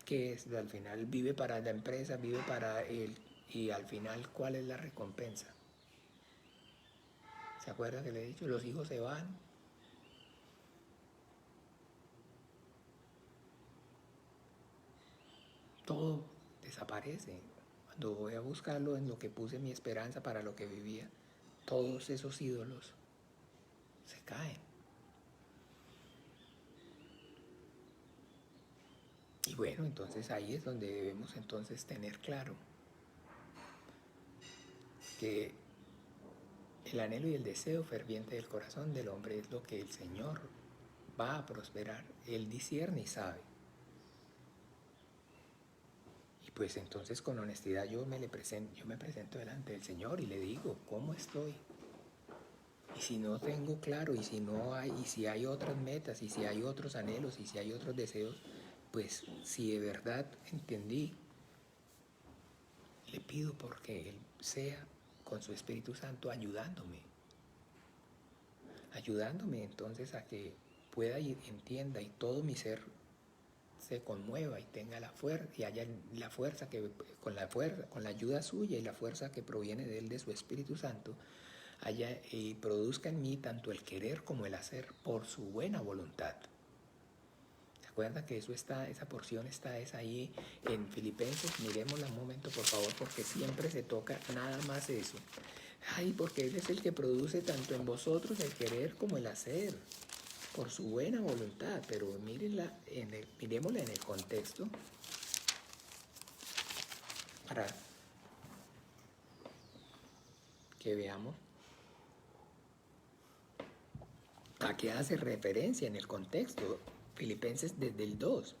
¿Qué es? Al final vive para la empresa, vive para él y al final ¿cuál es la recompensa? ¿Se acuerda que le he dicho? Los hijos se van. Todo desaparece. Cuando voy a buscarlo en lo que puse mi esperanza para lo que vivía, todos esos ídolos se caen. Y bueno, entonces ahí es donde debemos entonces tener claro que el anhelo y el deseo ferviente del corazón del hombre es lo que el Señor va a prosperar. Él discierne y sabe. Y pues entonces con honestidad yo me presento delante del Señor y le digo, ¿cómo estoy? Y si no tengo claro, y si hay otras metas, y si hay otros anhelos, y si hay otros deseos, pues si de verdad entendí, le pido porque Él sea con su Espíritu Santo ayudándome entonces a que pueda y entienda y todo mi ser se conmueva y tenga la fuerza y haya la fuerza con la ayuda suya y la fuerza que proviene de Él, de su Espíritu Santo, haya y produzca en mí tanto el querer como el hacer por su buena voluntad. ¿Se acuerdan que esa porción es ahí en Filipenses? Miremosla un momento, por favor, porque siempre se toca nada más eso. Ay, porque Él es el que produce tanto en vosotros el querer como el hacer, por su buena voluntad. Pero miremosla en el contexto para que veamos a qué hace referencia en el contexto. Filipenses desde el 2.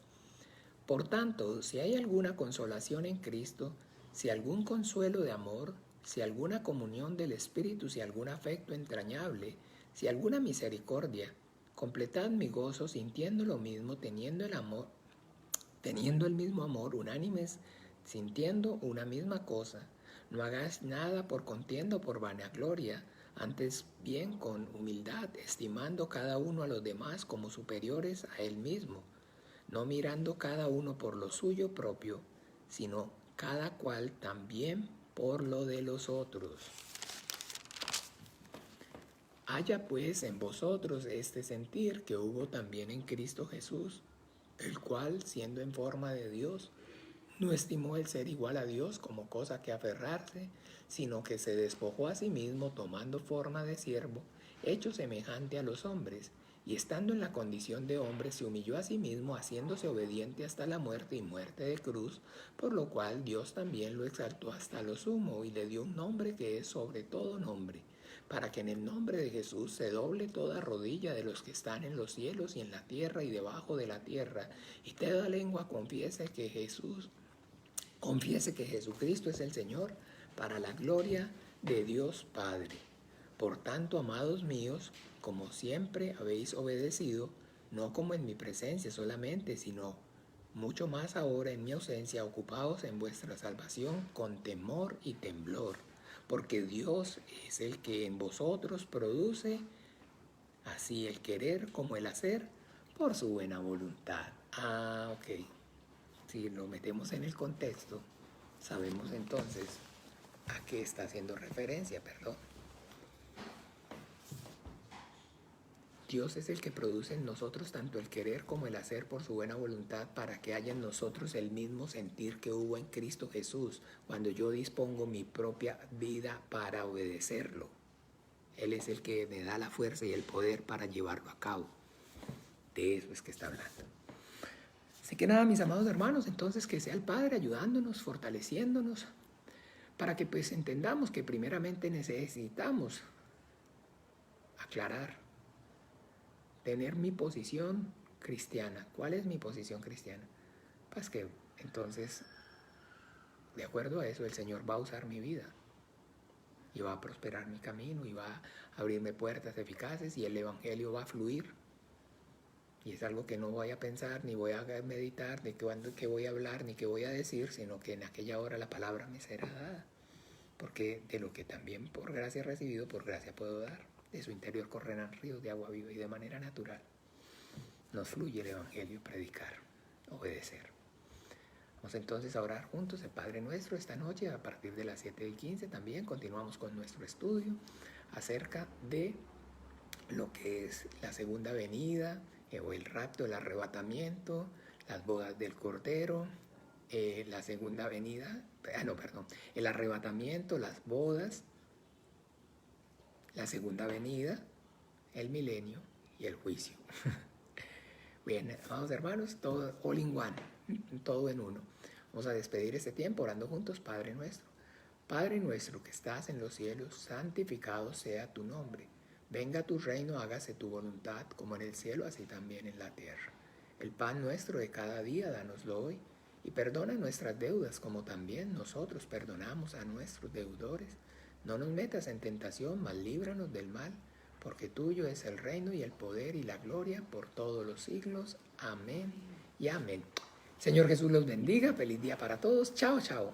Por tanto, si hay alguna consolación en Cristo, si algún consuelo de amor, si alguna comunión del Espíritu, si algún afecto entrañable, si alguna misericordia, completad mi gozo sintiendo lo mismo, teniendo el mismo amor, unánimes, sintiendo una misma cosa. No hagáis nada por contienda o por vanagloria, antes bien con humildad, estimando cada uno a los demás como superiores a él mismo, no mirando cada uno por lo suyo propio, sino cada cual también por lo de los otros. Haya pues en vosotros este sentir que hubo también en Cristo Jesús, el cual, siendo en forma de Dios, no estimó el ser igual a Dios como cosa que aferrarse, sino que se despojó a sí mismo tomando forma de siervo, hecho semejante a los hombres, y estando en la condición de hombre se humilló a sí mismo, haciéndose obediente hasta la muerte y muerte de cruz, por lo cual Dios también lo exaltó hasta lo sumo y le dio un nombre que es sobre todo nombre, para que en el nombre de Jesús se doble toda rodilla de los que están en los cielos y en la tierra y debajo de la tierra, y toda lengua confiese que Jesucristo es el Señor, para la gloria de Dios Padre. Por tanto, amados míos, como siempre habéis obedecido, no como en mi presencia solamente, sino mucho más ahora en mi ausencia, ocupaos en vuestra salvación con temor y temblor, porque Dios es el que en vosotros produce así el querer como el hacer por su buena voluntad. Ok. Si lo metemos en el contexto, sabemos entonces a qué está haciendo referencia, perdón. Dios es el que produce en nosotros tanto el querer como el hacer por su buena voluntad para que haya en nosotros el mismo sentir que hubo en Cristo Jesús cuando yo dispongo mi propia vida para obedecerlo. Él es el que me da la fuerza y el poder para llevarlo a cabo. De eso es que está hablando. Así que nada, mis amados hermanos, entonces que sea el Padre ayudándonos, fortaleciéndonos, para que pues entendamos que primeramente necesitamos aclarar, tener mi posición cristiana. ¿Cuál es mi posición cristiana? Pues que entonces, de acuerdo a eso, el Señor va a usar mi vida y va a prosperar mi camino y va a abrirme puertas eficaces y el Evangelio va a fluir. Y es algo que no voy a pensar, ni voy a meditar, ni qué voy a hablar, ni qué voy a decir, sino que en aquella hora la palabra me será dada. Porque de lo que también por gracia he recibido, por gracia puedo dar. De su interior correrán ríos de agua viva y de manera natural nos fluye el Evangelio, predicar, obedecer. Vamos entonces a orar juntos el Padre Nuestro esta noche a partir de las 7:15 también. Continuamos con nuestro estudio acerca de lo que es la segunda venida, o el rapto, el arrebatamiento, las bodas del Cordero, la segunda venida, el arrebatamiento, las bodas, la segunda venida, el milenio y el juicio. Bien, amados hermanos, todo all in one, todo en uno. Vamos a despedir este tiempo orando juntos. Padre nuestro. Padre nuestro que estás en los cielos, santificado sea tu nombre. Venga tu reino, hágase tu voluntad, como en el cielo, así también en la tierra. El pan nuestro de cada día, dánoslo hoy, y perdona nuestras deudas, como también nosotros perdonamos a nuestros deudores. No nos metas en tentación, mas líbranos del mal, porque tuyo es el reino y el poder y la gloria por todos los siglos. Amén y amén. Señor Jesús los bendiga. Feliz día para todos. Chao, chao.